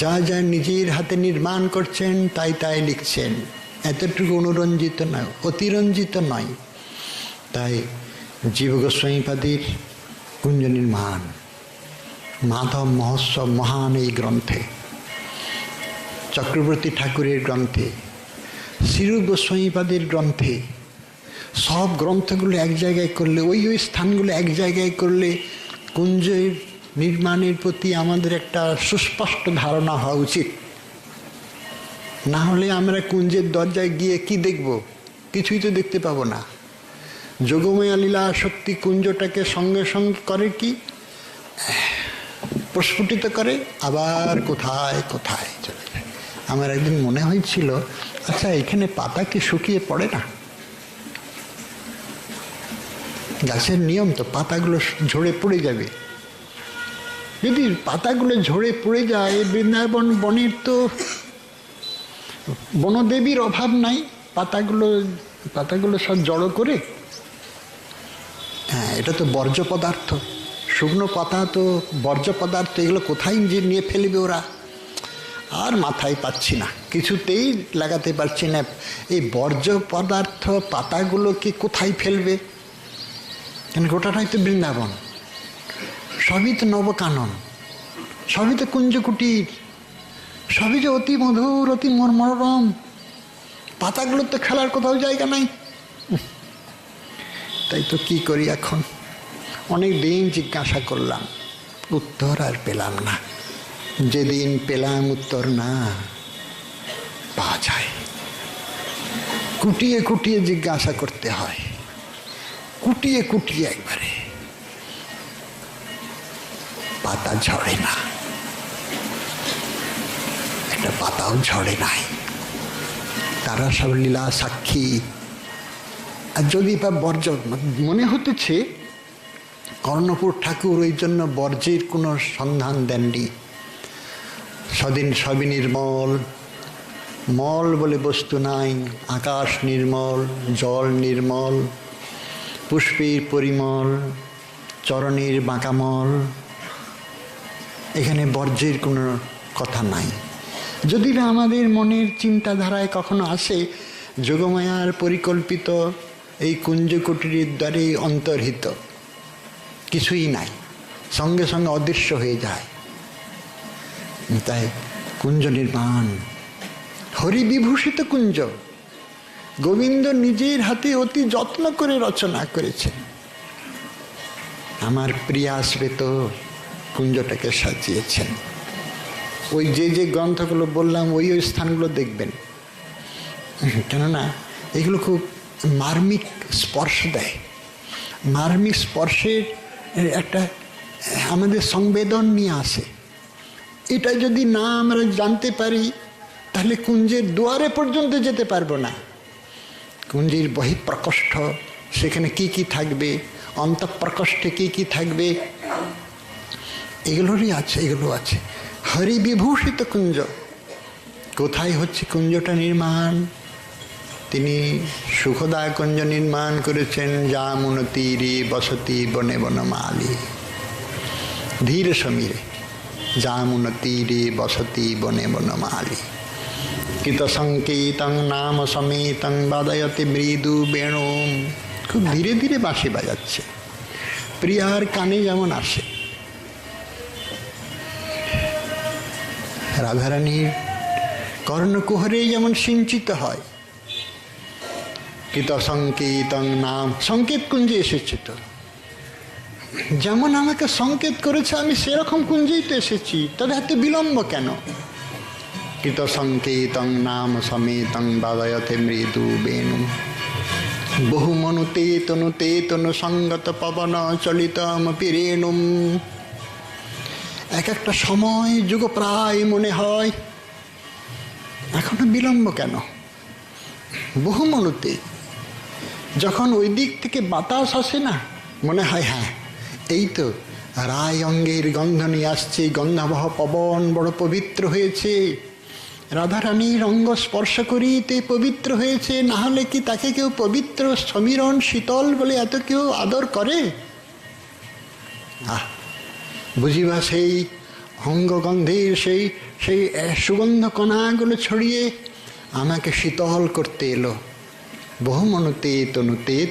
যা যা নিজের হাতে নির্মাণ করছেন তাই তাই লিখছেন। এতটুকু অনুরঞ্জিত নয়, অতিরঞ্জিত নয়। তাই জীব গোস্বামীপাদের কুঞ্জ নির্মাণ, মাধব মহোৎসব মহান এই গ্রন্থে, চক্রবর্তী ঠাকুরের গ্রন্থে, শ্রীরূপ গোস্বামীপাদের গ্রন্থে, সব গ্রন্থগুলো এক জায়গায় করলে, ওই ওই স্থানগুলো এক জায়গায় করলে কুঞ্জের নির্মাণের প্রতি আমাদের একটা সুস্পষ্ট ধারণা হওয়া উচিত। না হলে আমরা কুঞ্জের দরজায় গিয়ে কি দেখব? কিছুই তো দেখতে পাবো না। যোগময়া লীলা শক্তি কুঞ্জটাকে সঙ্গে সঙ্গে করে কি, প্রস্ফুটিত করে, আবার কোথায় কোথায় চলে যায়। আমার একদিন মনে হয়েছিল, আচ্ছা এখানে পাতা কি শুকিয়ে পড়ে না? গাছের নিয়ম তো পাতাগুলো ঝরে পড়ে যাবে। যদি পাতাগুলো ঝরে পড়ে যায়, বৃন্দাবন বনের তো বনদেবীর অভাব নাই। পাতাগুলো সব জড়ো করে, হ্যাঁ এটা তো বর্জ্য পদার্থ, শুকনো পাতা তো বর্জ্য পদার্থ। এগুলো কোথায় যে নিয়ে ফেলবে ওরা, আর মাথায় পাচ্ছি না, কিছুতেই লাগাতে পারছি না। এই বর্জ্য পদার্থ পাতাগুলোকে কোথায় ফেলবে? কেন গোটাটাই তো বৃন্দাবন, সবই তো নবকানন, সবই তো কুঞ্জকুটির, সবই যে অতি মধুর, অতি মনোরম। পাতাগুলোর তো খেলার কোথাও জায়গা নাই। তাই তো কি করি এখন? অনেক দিন জিজ্ঞাসা করলাম, উত্তর আর পেলাম না। যেদিন পেলাম উত্তর না পাওয়া যায়, কুটিয়ে কুটিয়ে জিজ্ঞাসা করতে হয়, কুটিয়ে কুটিয়ে একবারে। পাতা ঝরে না, একটা পাতাও ঝরে নাই। তারা সব লীলা সাক্ষী। আর যদি বা বর্জ্য মনে হতেছে, কর্ণপুর ঠাকুর ওই জন্য বর্জ্যের কোনো সন্ধান দেননি। সবই নির্মল, মল বলে বস্তু নাই। আকাশ নির্মল, জল নির্মল, পুষ্পের পরিমল, চরণের বাঁকামল। এখানে বর্জ্যের কোনো কথা নাই। যদি না আমাদের মনের চিন্তাধারায় কখনো আসে, যোগমায়ার পরিকল্পিত এই কুঞ্জকুটির দ্বারে অন্তর্হিত কিছুই নাই, সঙ্গে সঙ্গে অদৃশ্য হয়ে যায়। তাই কুঞ্জ নির্মাণ, হরিবিভূষিত কুঞ্জ, গোবিন্দ নিজের হাতে অতি যত্ন করে রচনা করেছেন। আমার প্রিয়া আসবে তো কুঞ্জটাকে সাজিয়েছেন। ওই যে গ্রন্থগুলো বললাম, ওই স্থানগুলো দেখবেন, কেননা এগুলো খুব মার্মিক স্পর্শ দেয়। মার্মিক স্পর্শের একটা আমাদের সংবেদন নিয়ে আসে। এটা যদি না আমরা জানতে পারি, তাহলে কুঞ্জের দুয়ারে পর্যন্ত যেতে পারবো না। কুঞ্জের বহিঃপ্রকোষ্ঠ, সেখানে কি কি থাকবে, অন্তঃপ্রকোষ্ঠে কি কি থাকবে, এগুলো আছে। হরিবিভূষিত কুঞ্জ। কোথায় হচ্ছে কুঞ্জটা নির্মাণ? তিনি সুখদা কুঞ্জ নির্মাণ করেছেন। যামুন তীরে বসতি বনে বনমালী, ধীর সমীরে যামুন তীরে বসতি বনে বনমালী। কৃত সংকেতং নাম সমেতং বাদয়তে মৃদু বেণু। খুব ধীরে ধীরে বাঁশি বাজাচ্ছে, প্রিয়ার কানে যেমন আসে। রাধারানীর কর্ণকুহরে যেমন সিঞ্চিত হয়, কৃত সংকেতং নাম, সংকেত কুঞ্জে এসেছে তো। যেমন আমাকে সংকেত করেছে আমি সেরকম কুঞ্জেই তো এসেছি, তবে এত বিলম্ব কেন? কৃত সংকেতং নাম সমেতং বাদয়তে মৃদু বেণু বহু মনুতে তনু সঙ্গত পবন চলিতমপি রেণুম। এক একটা সময় যুগ প্রায় মনে হয়, এখনো বিলম্ব কেন? বহু মনুতে, যখন ওই দিক থেকে বাতাস আসে না, মনে হয় হ্যাঁ এই তো রায় অঙ্গের গন্ধ নিয়ে আসছে, গন্ধাবহ পবন বড় পবিত্র হয়েছে, রাধারানীর অঙ্গ স্পর্শ করিতে পবিত্র হয়েছে, না হলে কি তাকে কেউ পবিত্র সমীরণ শীতল বলে এত কেউ আদর করে? বুঝিবা সেই অঙ্গগন্ধের সেই সেই সুগন্ধ কণাগুলো ছড়িয়ে আমাকে শীতল করতে এলো। বহু মনুতে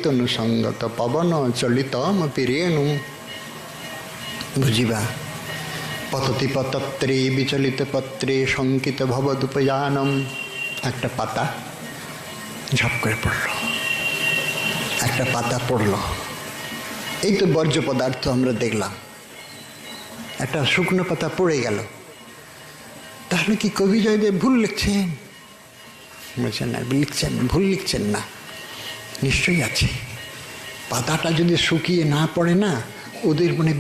তনু সঙ্গত পবন চলিতমপি রেণু। বুঝিবা পততি পতত্রে বিচলিত পত্রে শঙ্কিত ভবদুপযানম। একটা পাতা ঝপ করে পড়ল, একটা পাতা পড়ল, এই তো বর্জ্য পদার্থ আমরা দেখলাম, একটা শুকনো পাতা পড়ে গেল। তাহলে কি কবি জয়দেব ভুল লিখছেন? বলছেন না, লিখছেন ভুল লিখছেন না, নিশ্চয়ই আছে। পাতাটা যদি শুকিয়ে না পড়ে না, ওদের মনে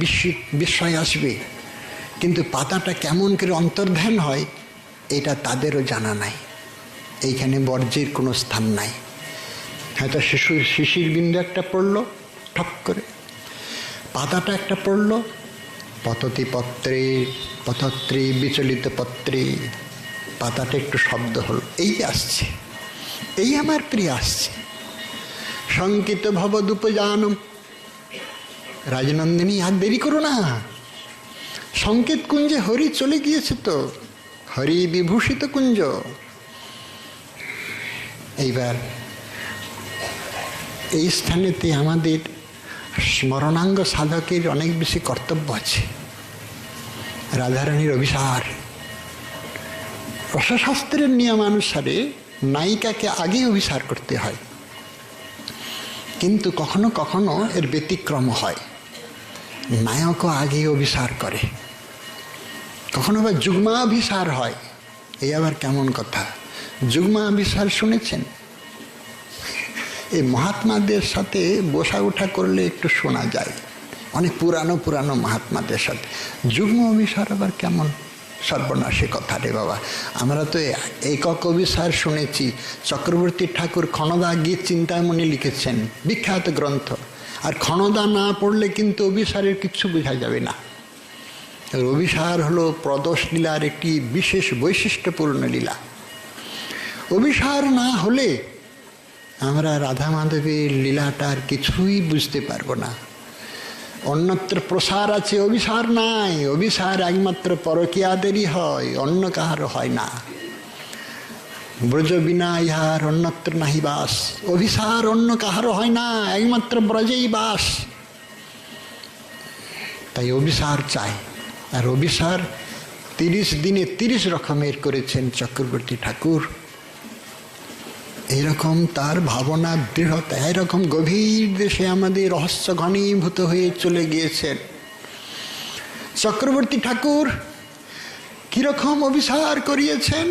বিস্ময় আসবে, কিন্তু পাতাটা কেমন করে অন্তর্ধান হয় এটা তাদেরও জানা নাই। এইখানে বর্জ্যের কোনো স্থান নাই। হয়তো শিশির বিন্দু একটা পড়লো ঠক করে, পাতাটা একটা পড়লো, পততি পত্রে পতত্রে বিচলিত পত্রে, পাতাটা একটু শব্দ হলো, এই আসছে, এই আমার প্রিয় আসছে। শঙ্কিত ভবদুপযানম। রাজনন্দিনী আর দেরি করো না, সংকেত কুঞ্জে হরি চলে গিয়েছে তো, হরি বিভূষিত কুঞ্জ। এইবার এই স্থানেতে আমাদের স্মরণাঙ্গ সাধকের অনেক বেশি কর্তব্য আছে। রাধারানীর অভিসার, রসশাস্ত্রের নিয়মানুসারে নায়িকাকে আগে অভিসার করতে হয়, কিন্তু কখনো কখনো এর ব্যতিক্রম হয়, নায়কও আগে অভিসার করে, কখনো আবার যুগ্মাভিসার হয়। এই আবার কেমন কথা? যুগ্মাভিসার শুনেছেন? এই মহাত্মাদের সাথে বসা উঠা করলে একটু শোনা যায়, অনেক পুরানো মহাত্মাদের সাথে। যুগ্ম অভিসার আবার কেমন সর্বনাশী কথা রে বাবা। আমরা তো একক অভিসার শুনেছি। চক্রবর্তী ঠাকুর ক্ষণদা গীত চিন্তামণি লিখেছেন, বিখ্যাত গ্রন্থ। আর ক্ষণদা না পড়লে কিন্তু অভিসারের কিচ্ছু বোঝা যাবে না। অভিসার হলো প্রদোষ লীলার একটি বিশেষ বৈশিষ্ট্যপূর্ণ লীলা। অভিসার না হলে আমরা রাধা মাধবের লীলাটার কিছুই বুঝতে পারবো না। অন্যত্র প্রসার আছে, অভিসার নাই। অভিসার একমাত্র পরকীয়াদেরই হয়, অন্য কাহারও হয় না। ব্রজ বিনা ইহার অন্যত্র নাহি বাস। অভিসার অন্য কাহারও হয় না, একমাত্র ব্রজেই বাস। তাই অভিসার চাই। আর অভিসার 30 দিনে 30 রকমের করেছেন চক্রবর্তী ঠাকুর। এইরকম তার ভাবনা দৃঢ়তা, এরকম গভীর দেশে আমাদের রহস্য ঘনীভূত হয়ে চলে গিয়েছেন। চক্রবর্তী ঠাকুর কিরকম অভিসার করিয়েছেন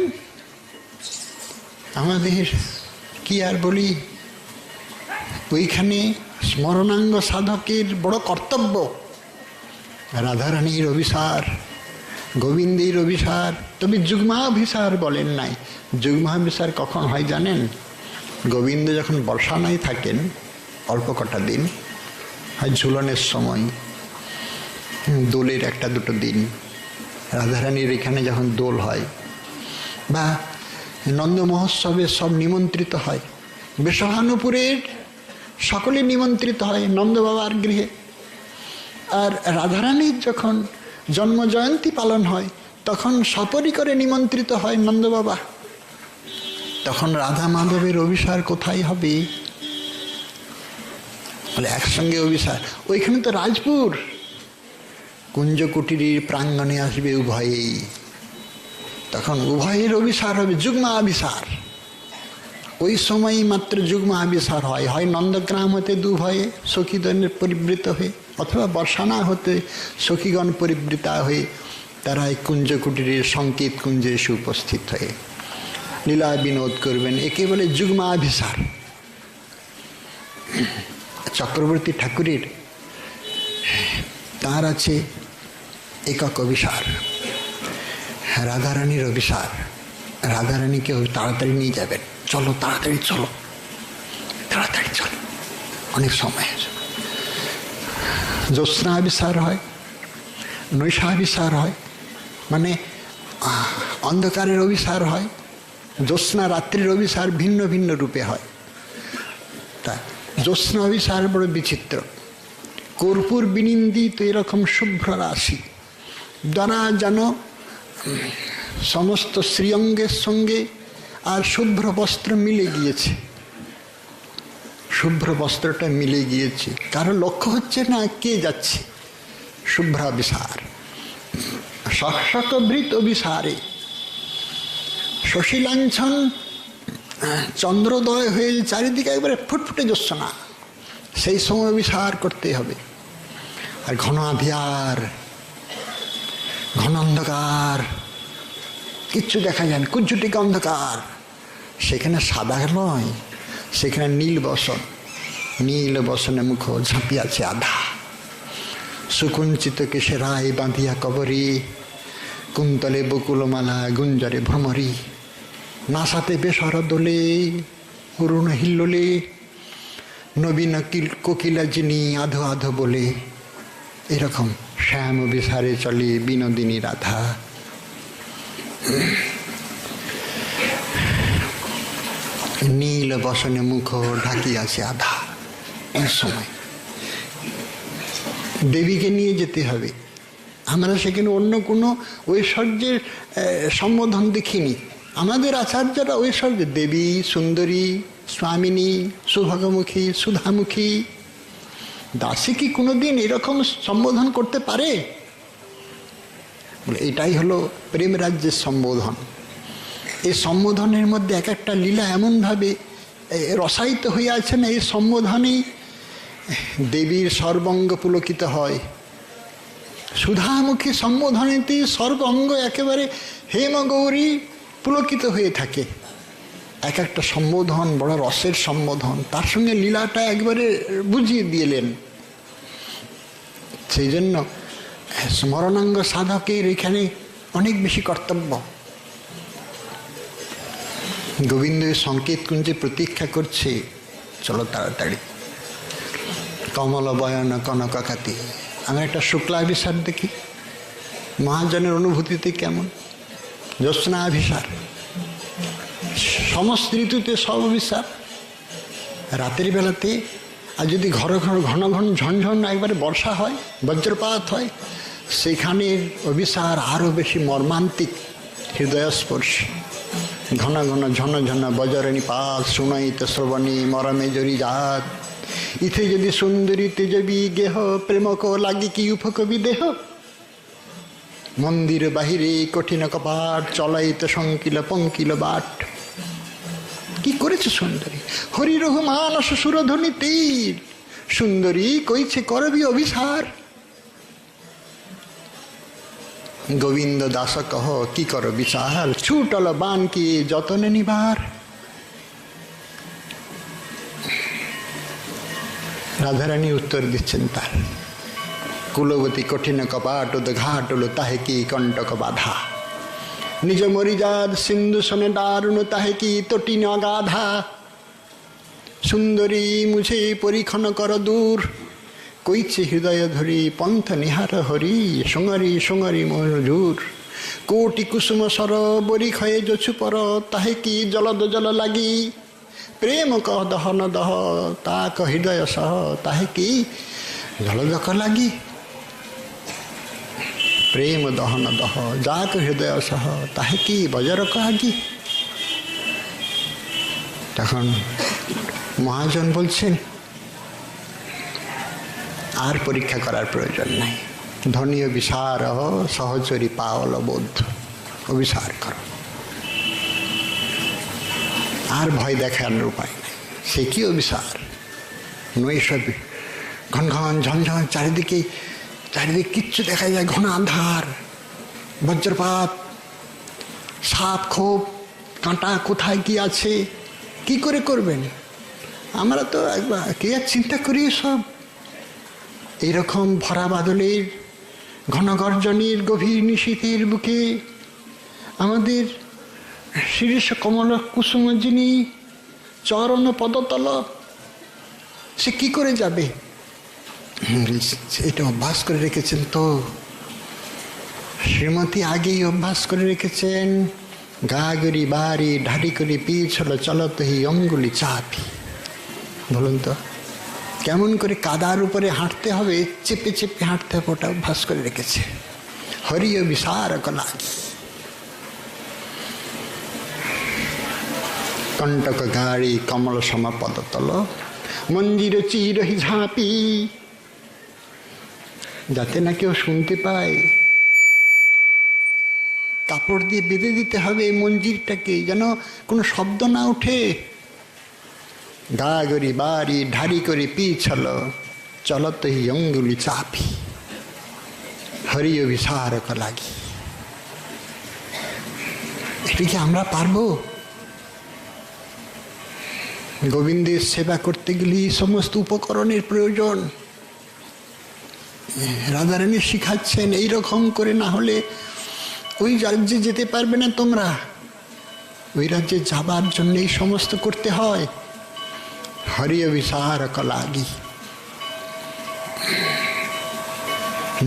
আমাদের কি আর বলি। ওইখানে স্মরণাঙ্গ সাধকের বড় কর্তব্য। রাধারানীর অভিসার, গোবিন্দের অভিসার, তবে যুগ্মাভিসার বলেন নাই। যুগ্মাভিসার কখন হয় জানেন? গোবিন্দ যখন বর্ষানায় থাকেন অল্প কটা দিন, হয় ঝুলনের সময়, দোলের 1-2 দিন, রাধারানীর এখানে যখন দোল হয় বা নন্দ মহোৎসবে সব নিমন্ত্রিত হয়, বেশহানুপুরের সকলে নিমন্ত্রিত হয় নন্দ বাবার গৃহে। আর রাধারানীর যখন জন্ম জয়ন্তী পালন হয় তখন সপরিকরে নিমন্ত্রিত হয় নন্দ বাবা। তখন রাধা মাধবের অভিসার কোথায় হবে? বলে একসঙ্গে অভিসার। ওইখানে তো রাজপুর, কুঞ্জকুটির প্রাঙ্গণে আসবে উভয়েই, তখন উভয়ের অভিসার হবে, যুগ্মাভিসার। ওই সময়ই মাত্র যুগ্ম আবির্ভাব হয়, হয় নন্দগ্রাম হতে দুভয়ে সখীগণের পরিবৃত হয়ে, অথবা বর্ষানা হতে সখীগণ পরিবৃতা হয়ে তারা এই কুঞ্জ কুটিরের সংকেত কুঞ্জে এসে উপস্থিত হয়ে লীলা বিনোদ করবেন। একে বলে যুগ্মাভিসার। চক্রবর্তী ঠাকুরের তার আছে একক অভিসার, রাধারানীর অভিসার। রাধারানীকে তাড়াতাড়ি নিয়ে যাবেন, চলো তাড়াতাড়ি চলো, তাড়াতাড়ি চলো, অনেক সময় আছে। জ্যোৎস্নাভিসার হয়, নৈশাভিসার হয়, মানে অন্ধকারের অভিসার হয়। জ্যোৎস্না রাত্রির অভিসার ভিন্ন ভিন্ন রূপে হয়। তা জ্যোৎস্না অভিসার বড় বিচিত্র। কর্পূর বিনিন্দিত এরকম শুভ্র রাশি দ্বারা যেন সমস্ত শ্রীঅঙ্গের সঙ্গে আর শুভ্র বস্ত্র মিলে গিয়েছে, শুভ্র বস্ত্রটা মিলে গিয়েছে। কারো লক্ষ্য হচ্ছে না কে যাচ্ছে। শুভ্রাভিসার। শকশকভৃত অভিসারে শশীলাঞ্ছন চন্দ্রোদয় হয়ে চারিদিকে একবারে ফুটফুটে জ্যোৎস্না, সেই সময় অভিসার করতে হবে। আর ঘন আঁধিয়ার, ঘন অন্ধকার, কিচ্ছু দেখা যায় না, কুজ্জুটিকা অন্ধকার। সেখানে সাদা নয়, সেখানে নীল বসন, নীল বসনে মুখ ঝাঁপিয়াছে আধা। সুকুঞ্চিত কেশেরায় বাঁধিয়া কবরী, কুন্তলে বকুলমালা গুঞ্জরে ভ্রমরী। নাসাতে বেসর দোলে অরুণ হিল্লোলে, নবীন কোকিলা যিনি আধো আধো বলে। এরকম শ্যাম বিসারে চলে বিনোদিনী রাধা। নীল বসনে মুখ ঢাকিয়াছে আধা। এই সময় দেবীকে নিয়ে যেতে হবে। আমরা সেখানে অন্য কোনো ঐশ্বর্যের সম্বোধন দেখিনি। আমাদের আচার্যরা ঐশ্বর্য দেবী, সুন্দরী, স্বামিনী, সুভগমুখী, সুধামুখী। দাসী কি কোনোদিন এরকম সম্বোধন করতে পারে? বলে এটাই হলো প্রেম রাজ্যের সম্বোধন। এই সম্বোধনের মধ্যে এক একটা লীলা এমনভাবে রসায়িত হয়ে আছে না, এই সম্বোধনেই দেবীর সর্বাঙ্গ পুলকিত হয়। সুধামুখী সম্বোধনেতেই সর্বাঙ্গ একেবারে হেমগৌরী পুলকিত হয়ে থাকে। এক একটা সম্বোধন বড় রসের সম্বোধন, তার সঙ্গে লীলাটা একবারে বুঝিয়ে দিলেন। সেই জন্য স্মরণাঙ্গ সাধকের এখানে অনেক বেশি কর্তব্য। গোবিন্দ সংকেত কুঞ্জে প্রতীক্ষা করছে, চলো তাড়াতাড়ি। কমল বয়ন কনকাকাতি। আমি একটা শুক্লাভিসার দেখি, মহাজনের অনুভূতিতে কেমন। জ্যোৎস্নাভিসার, সমস্ত ঋতুতে সব অভিসার। রাতের বেলাতে আর যদি ঘন ঘন ঝনঝন একবারে বর্ষা হয়, বজ্রপাত হয়, সেখানে অভিসার আরও বেশি মর্মান্তিক, হৃদয়স্পর্শী। ঘন ঘন ঝন ঝন বজরণী পাত, শুনাইত শ্রবণী মরমে জরি জাত। ইথে যদি সুন্দরী তেজবী গেহ, প্রেমক লাগি কি উপকবি দেহ। মন্দির বাহিরে কঠিন কপাট, চলাইত শঙ্কিল পঙ্কিল বাট। কি করেছে সুন্দরী? হরি রঘুমানস সুরধ্বনি তীর, সুন্দরী কইছে করবি অভিসার। গোবিন্দ দাস কহ কি কর বিচার, ছুটল বান কি যতনে নিবার। রাধারানী উত্তর দিচ্ছেন তার। কুলবতী কঠিন কপাট উদ্ঘাট হলো, তাহে কি কণ্টক বাধা। নিজ মরিজাদ সিন্ধু সনে দারুণ, তাহে কি তটিন অগাধা। সুন্দরী মুঝে পরীক্ষণ কর দূর, কইছে হৃদয় ধরি পন্থ নিহার হরি। সোঙারি সোঙারি মজুর, কোটি কুসুম সর বরি ক্ষয়ে যছু পর, তাহে কি জলদ জল লাগি। প্রেম কহ দহন দহ, তাক হৃদয় সহ, তাহে কি জলদক লাগি। প্রেম দহন দহ, যাক হৃদয় সহ, তাহে কি বজরক আগি। তখন মহাজন বলছেন আর পরীক্ষা করার প্রয়োজন নাই। ধনী অভিসার সহচরী পাওল বোধ, অভিসার কর। আর ভয় দেখানোর উপায় নেই। সে কি অভিসার! নৈশব ঘন ঘন ঝনঝন, চারিদিকে কিচ্ছু দেখা যায়, ঘন আন্ধার, বজ্রপাত, সাপ খোপ, কাঁটা কোথায় কি আছে, কি করে করবেন? আমরা তো একবার কে আর চিন্তা করি সব। এইরকম ভরা বাদলের, ঘন গর্জনের, গভীর নিশীথের বুকে আমাদের শিরীষ কমল কুসুম যিনি চরণ পদতল, সে কি করে যাবে? এটা অভ্যাস করে রেখেছেন তো শ্রীমতী, আগেই অভ্যাস করে রেখেছেন। গা গরি বাড়ি ঢাড়ি করি পিছল চলত হি অঙ্গুলি চাপি। বলুন তো কেমন করে কাদার উপরে হাঁটতে হবে, চেপে চেপে হাঁটতে হবে, ওটা অভ্যাস করে রেখেছে। হরিয় বিশারক লাগি কণ্টক গাড়ি কমল সম পদতল, মঞ্জির চিরহি ঝাঁপি। যাতে না কেউ শুনতে পায়, কাপড় দিয়ে বেঁধে দিতে হবে মঞ্জিরটাকে, যেন কোনো শব্দ না ওঠে। গা গরি বাড়ি ঢাড়ি করে পিছল চলত হি অঙ্গুলি চাপি, হরি অভিসারক লাগি। এটা কি আমরা পারবো? গোবিন্দের সেবা করতে গেলে সমস্ত উপকরণের প্রয়োজন। রাধারানী শিখাচ্ছেন এইরকম করে, না হলে ওই রাজ্যে যেতে পারবে না তোমরা। ওই রাজ্যে যাবার জন্য এই সমস্ত করতে হয়। হরি অভিসারক লাগি।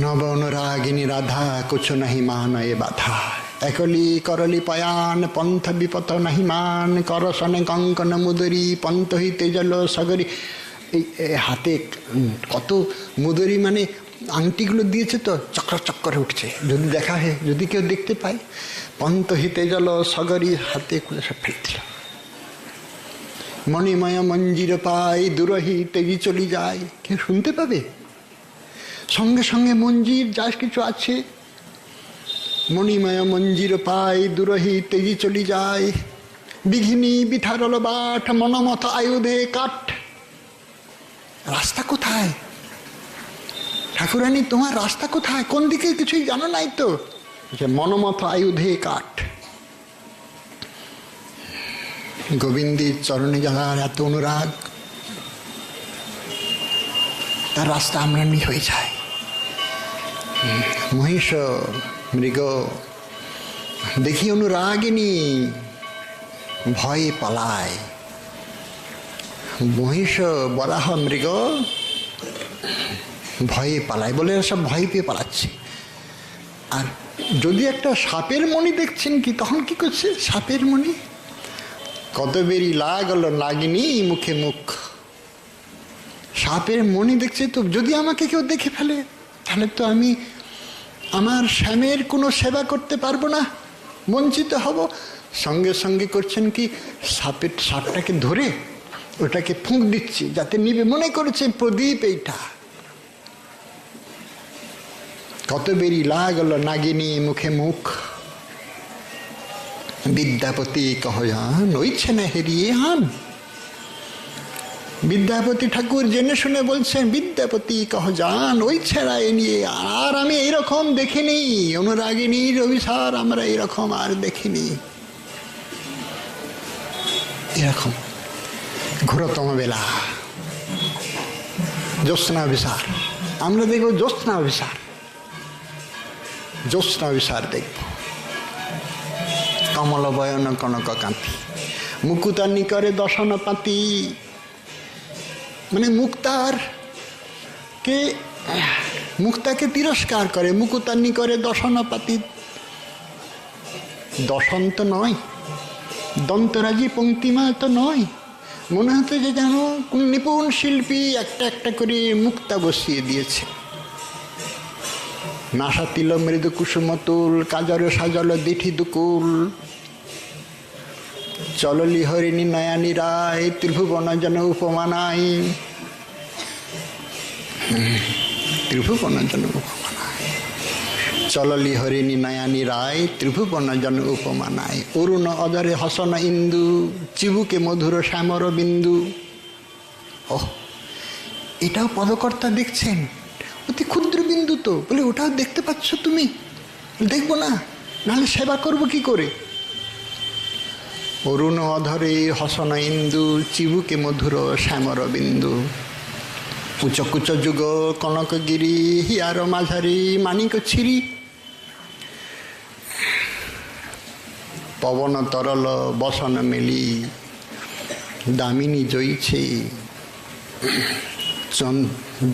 নব অনুরাগিনী রাধা কুছ নাহি মানয়ে বাধা, একলি করলি পয়ান পন্থ বিপথ নাহি মান, করসনে কঙ্কন মুদরি পন্থ হইতে জল সগরি। এই হাতে কত মুদরি মানে আংটিগুলো দিয়েছে তো, চক্র চক্করে উঠছে, যদি দেখা হয়, যদি কেউ দেখতে পায়। পন্ত হিতে জল সগরি, হাতে করে সব ফেলে দিল। মণিময় মঞ্জির পাই দুরহি তেজি চলি যায়, কেউ শুনতে পাবে? সঙ্গে সঙ্গে মঞ্জির যা কিছু আছে, মণিময় মঞ্জির পাই দুরহি তেজি চলি যায়, বিঘিনী বিথারল বাট মনমত আয়ুধে কাঠ। রাস্তা কোথায় ঠাকুরানী? তোমার রাস্তা কোথায়, কোন দিকে কিছুই জানো নাই তো? যে মনমত আয়ুধে কাঠ। গোবিন্দের চরণে যাওয়ার এত অনুরাগ, তার রাস্তা আমরা হয়ে যায়। মহিষ মৃগ দেখি অনুরাগিনী ভয়ে পালায়। মহিষ বরাহ মৃগ ভয়ে পালায় বলে সব ভয় পেয়ে পালাচ্ছে। আর যদি একটা সাপের মণি দেখছেন কি, তখন কি করছে? সাপের মণি কত বেরি লাগল লাগিনি মুখে মুখ। সাপের মণি দেখছে তো, যদি আমাকে কেউ দেখে ফেলে তাহলে তো আমি আমার স্বামীর কোনো সেবা করতে পারবো না, বঞ্চিত হব। সঙ্গে সঙ্গে করছেন কি, সাপটাকে ধরে ওটাকে ফুঁক দিচ্ছি যাতে নিবে। মনে করেছে প্রদীপ এইটা। কত বেরি লাগল নাগিনী মুখে মুখ, বিদ্যাপতি কহয়ান ওইছে না হেরিয়ে হান। বিদ্যাপতি ঠাকুর জেনে শুনে বলছেন, বিদ্যাপতি কহযান ওই ছেড়া এ নিয়ে। আর আমি এইরকম দেখিনি, অনুরাগিনীর অভিসার আমরা এইরকম আর দেখিনি। এরকম ঘোরতম বেলা, জ্যোৎস্না অভিসার আমরা দেখব। জ্যোৎস্না অভিসার দেখব। কমল বয়ন কনক কান্তি, মুকুতা নিকরে দশন পাতি। মানে মুক্তাকে তিরস্কার করে, মুকুতার নিকরে দশন পাতি। দশন তো নয়, দন্তরাজি পঙ্ক্তিমা তো নয়। মনে হতো যে যেন কোন নিপুণ শিল্পী একটা একটা করে মুক্তা বসিয়ে দিয়েছে। নাসা তিল মৃদু কুসুমতুল, কাজর সাজল দিঠি দুকুল, চললি হরিণী নয়ানি রায়, ত্রিভুবন যেন উপমা নাই। ত্রিভুবন যেন উপমা নাই। চললি হরিণী নয়ানী রায়, ত্রিভুবন জন উপমা নাই। অরুণ অদরে হসন ইন্দু, চিবুকে মধুর শ্যামর বিন্দু। ওহ, এটাও পদকর্তা দেখছেন, অতি ক্ষুদ্র বিন্দু তো। বলে ওটাও দেখতে পাচ্ছ তুমি? দেখবো না, নাহলে সেবা করবো কি করে? অরুণ অধরে হসন ইন্দু, চিবুকে মধুর শ্যামর বিন্দু। কুচ কুচ যুগ কনকগিরি, হিয়ার মাঝারি মানিক ছিরি। পবন তরল বসন মেলি, দামিনী জয়ছে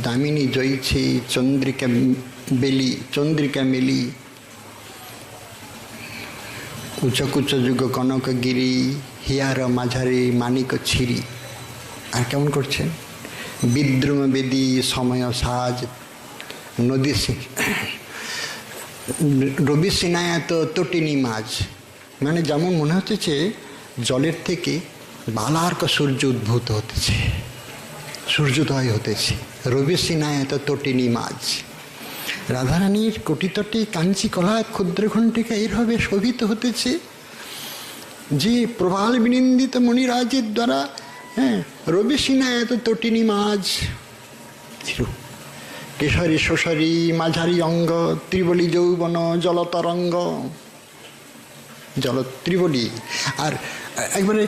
দামিনী জয়ছে চন্দ্রিকা বেলি, চন্দ্রিকা মেলি। কুচ কুচ যুগ কনকগিরি, হিয়ার মাঝারি মানিক ছিরি। আর কেমন করছেন? বিদ্রুম বেদি সময় সাজ, নদী রবি সিনায়াত তটিনী মাছ। মানে যেমন মনে হচ্ছে জলের থেকে বালার্ক সূর্য উদ্ভূত হতেছে, সূর্যোদয় হতেছে। রবি সিনায়াত তটিনী মাছ। রাধারানীর কোটিতটে কাঞ্চি কলা ক্ষুদ্র ঘণ্টিকা এইভাবে শোভিত হতেছে যে প্রবাল বিনিন্দিত মণিরাজের দ্বারা। হ্যাঁ, রবি সিনায়াত তটিনী মাছ। কেশরী শোষরী মাঝারি অঙ্গ, ত্রিবলী যৌবন জলতরঙ্গ। ত্রিবলী আর একবারে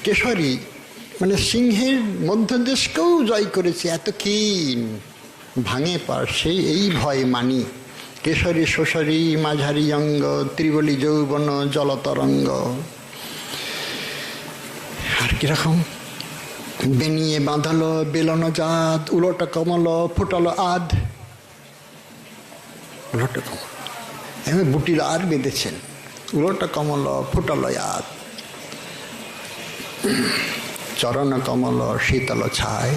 কেশরী, মানে সিংহের মধ্যদেশকেও জয় করেছে। এত ক্ষীণ ভাঙে পার, সেই এই ভয় মানি। কেশরী শোষরী মাঝারি অঙ্গ, ত্রিবলী যৌবন জলতরঙ্গ। আর কিরকম? বেনিয়ে বাঁধালো বেলন জাত, উলট কমল ফুটল আধ। উলট কমল এমনি বুটির আর বেঁধেছেন। উলট কমল ফুটল আধ, চরণ কমল শীতল ছায়,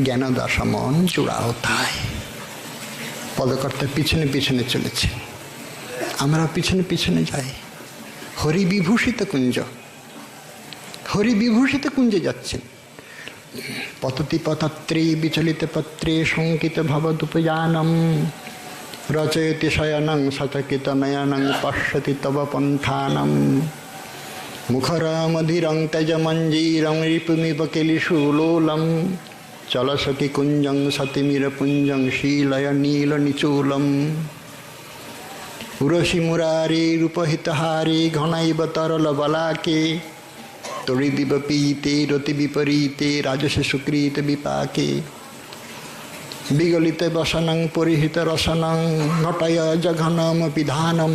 জ্ঞানদাস মন চূড়াও থায়। পদকর্তা পিছনে পিছনে চলেছে, আমরা পিছনে পিছনে যাই। হরি বিভূষিত কুঞ্জ, হরি বিভূষিত কুঞ্জে যাচ্ছেন। পততি পতত্রে বিচলিত পত্রে শঙ্কিত ভবদুপজানম, রচয়তি শয়নং সচকিত নয়নং পশ্যতি তব পন্থানম। মুখরমধিরং তেজ মঞ্জীরং রিপুমিব কেলিশূলোলম, চলসতি কুঞ্জং সতিমির পুঞ্জং শীলয় নীল নিচূলম। উরসি মুরারে রূপহিতহারে ঘনাইব তরল বলাকে, তড়িদিব পীতে রতি বিপরীতে রাজসে সুকৃত বিপাকে। বিগলিত বসনং পরিহিত রসনং, ঘটায় জঘনম পিধানম।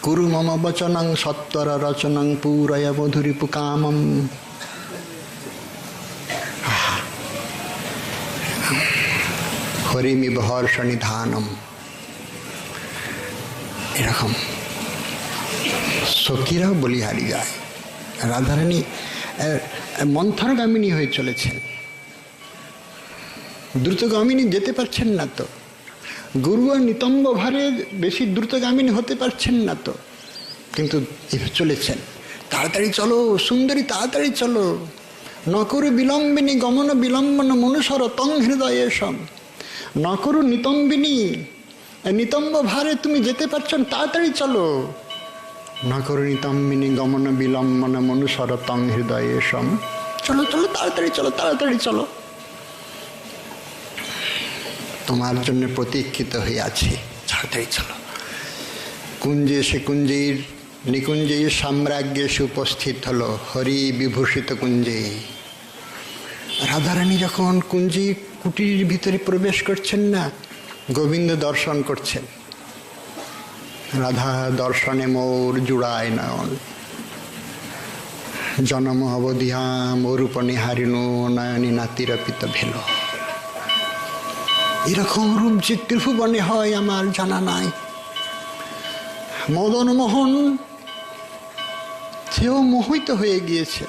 কুরু মম বচনং সত্তর রচনং, পূরয় মধুরিপু কামম। হরিমিব হর্ষ নিধানম। এরকম সখীরাও বলিহারি যায়। রাধারানী মন্থরগামিনী হয়ে চলেছেন, দ্রুতগামিনী যেতে পারছেন না তো। গুরু আর নিতম্ব ভারে বেশি দ্রুতগামিনী হতে পারছেন না তো, কিন্তু চলেছেন। তাড়াতাড়ি চলো সুন্দরী, তাড়াতাড়ি চলো। ন করু বিলম্বিনী গমন বিলম্বন মনুষর তং হৃদয়েশম। ন করু নিতম্বিনী, নিতম্ব ভারে তুমি যেতে পারছো, তাড়াতাড়ি চলো। ন করু নিতম্বিনী গমন বিলম্বন মনুষর তং হৃদয়েশম। চলো চলো, তাড়াতাড়ি চলো, তাড়াতাড়ি চলো। তোমার জন্য প্রতীক্ষিত হয়ে আছে, তাড়াতাড়ি চলো। কুঞ্জে সে কুঞ্জের নিকুঞ্জে সাম্রাজ্ঞে উপস্থিত হলো হরি বিভূষিত কুঞ্জে। রাধারানী যখন কুঞ্জি কুটির ভিতরে প্রবেশ করছেন না, গোবিন্দ দর্শন করছেন। রাধা দর্শনে মোর জুড়ায় নয়ন, জনম অবধিয়াম অরূপ নিহারিণু নয়নী নাতিরপিত ভেল। এরকম রূপ যে ত্রিভুবনে হয় আমার জানা নাই। মদন মোহন সেও মোহিত হয়ে গিয়েছে।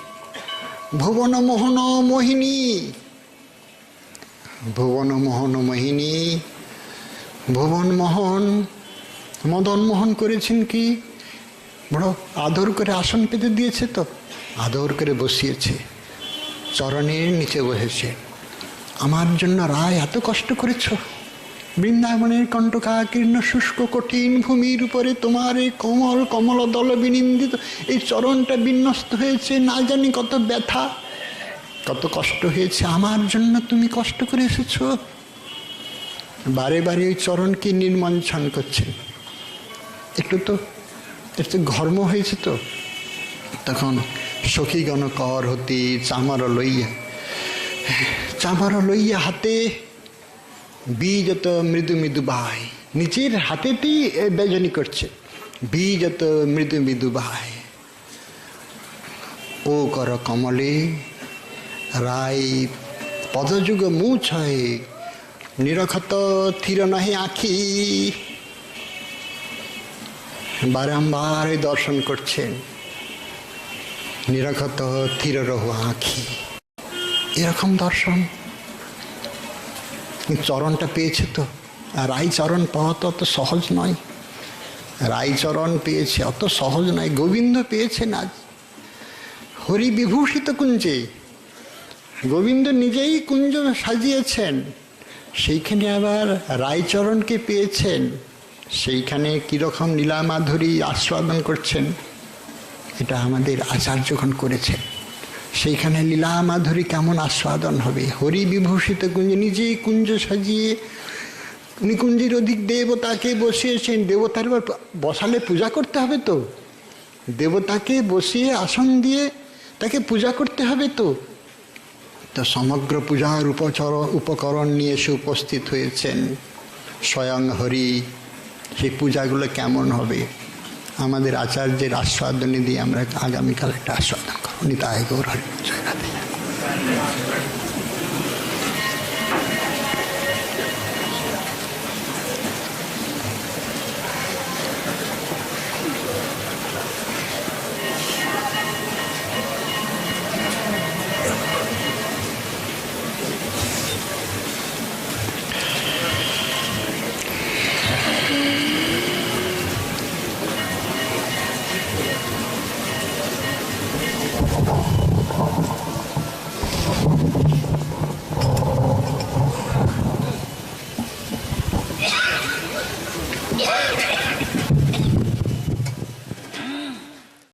ভুবন মোহন মোহিনী, ভুবন মোহন মোহিনী। ভুবন মোহন মদন মোহন করেছেন কি, বড় আদর করে আসন পেতে দিয়েছে, তো আদর করে বসিয়েছে, চরণের নিচে বসেছে। আমার জন্য রায় এত কষ্ট করেছ, বৃন্দাবনের কণ্টকাকীর্ণ শুষ্ক কঠিন ভূমির উপরে তোমার এই কোমল কমল দল বিনিন্দিত এই চরণটা বিন্যস্ত হয়েছে। না জানি কত ব্যথা, কত কষ্ট হয়েছে, আমার জন্য তুমি কষ্ট করে এসেছ। বারে বারে ওই চরণকে নির্মঞ্চন করছে। একটু ঘর্ম হয়েছে তো, তখন সখীগণ কর হতে চামার লইয়া হাতে বীজত মৃদু মৃদু বাই, নিজের হাতেতেই বেজনি করছে, বীজত মৃদু মৃদু বাই। ও কর কমলে রায় পদযুগ মুছ হয়, নিরক্ষত থির নহে আখি। বারম্বার দর্শন করছেন, নিরক্ষত থির রহ আখি, এরকম দর্শন। চরণটা পেয়েছে তো, রায়চরণ পাওয়া তো অত সহজ নয়। রায়চরণ পেয়েছে, অত সহজ নয়। গোবিন্দ পেয়েছেন আজ হরি বিভূষিত কুঞ্জে, গোবিন্দ নিজেই কুঞ্জ সাজিয়েছেন, সেইখানে আবার রায়চরণকে পেয়েছেন, সেইখানে কীরকম লীলা মাধুরী আস্বাদন করছেন। এটা আমাদের আচার্যগণ করেছেন। সেইখানে লীলা মাধুরী কেমন আস্বাদন হবে। হরি বিভূষিত কুঞ্জ, নিজেই কুঞ্জ সাজিয়ে নিকুঞ্জের অধিক দেবতাকে বসিয়েছেন। দেবতার এবার বসালে পূজা করতে হবে তো, দেবতাকে বসিয়ে আসন দিয়ে তাকে পূজা করতে হবে তো। তো সমগ্র পূজার উপকরণ নিয়ে এসে উপস্থিত হয়েছেন স্বয়ং হরি। সেই পূজাগুলো কেমন হবে আমাদের আচার্যের আস্বাদনে দিয়ে আমরা আগামীকাল একটা আস্বাদন করব। নিতাই গৌর হরি। জয় রাধে।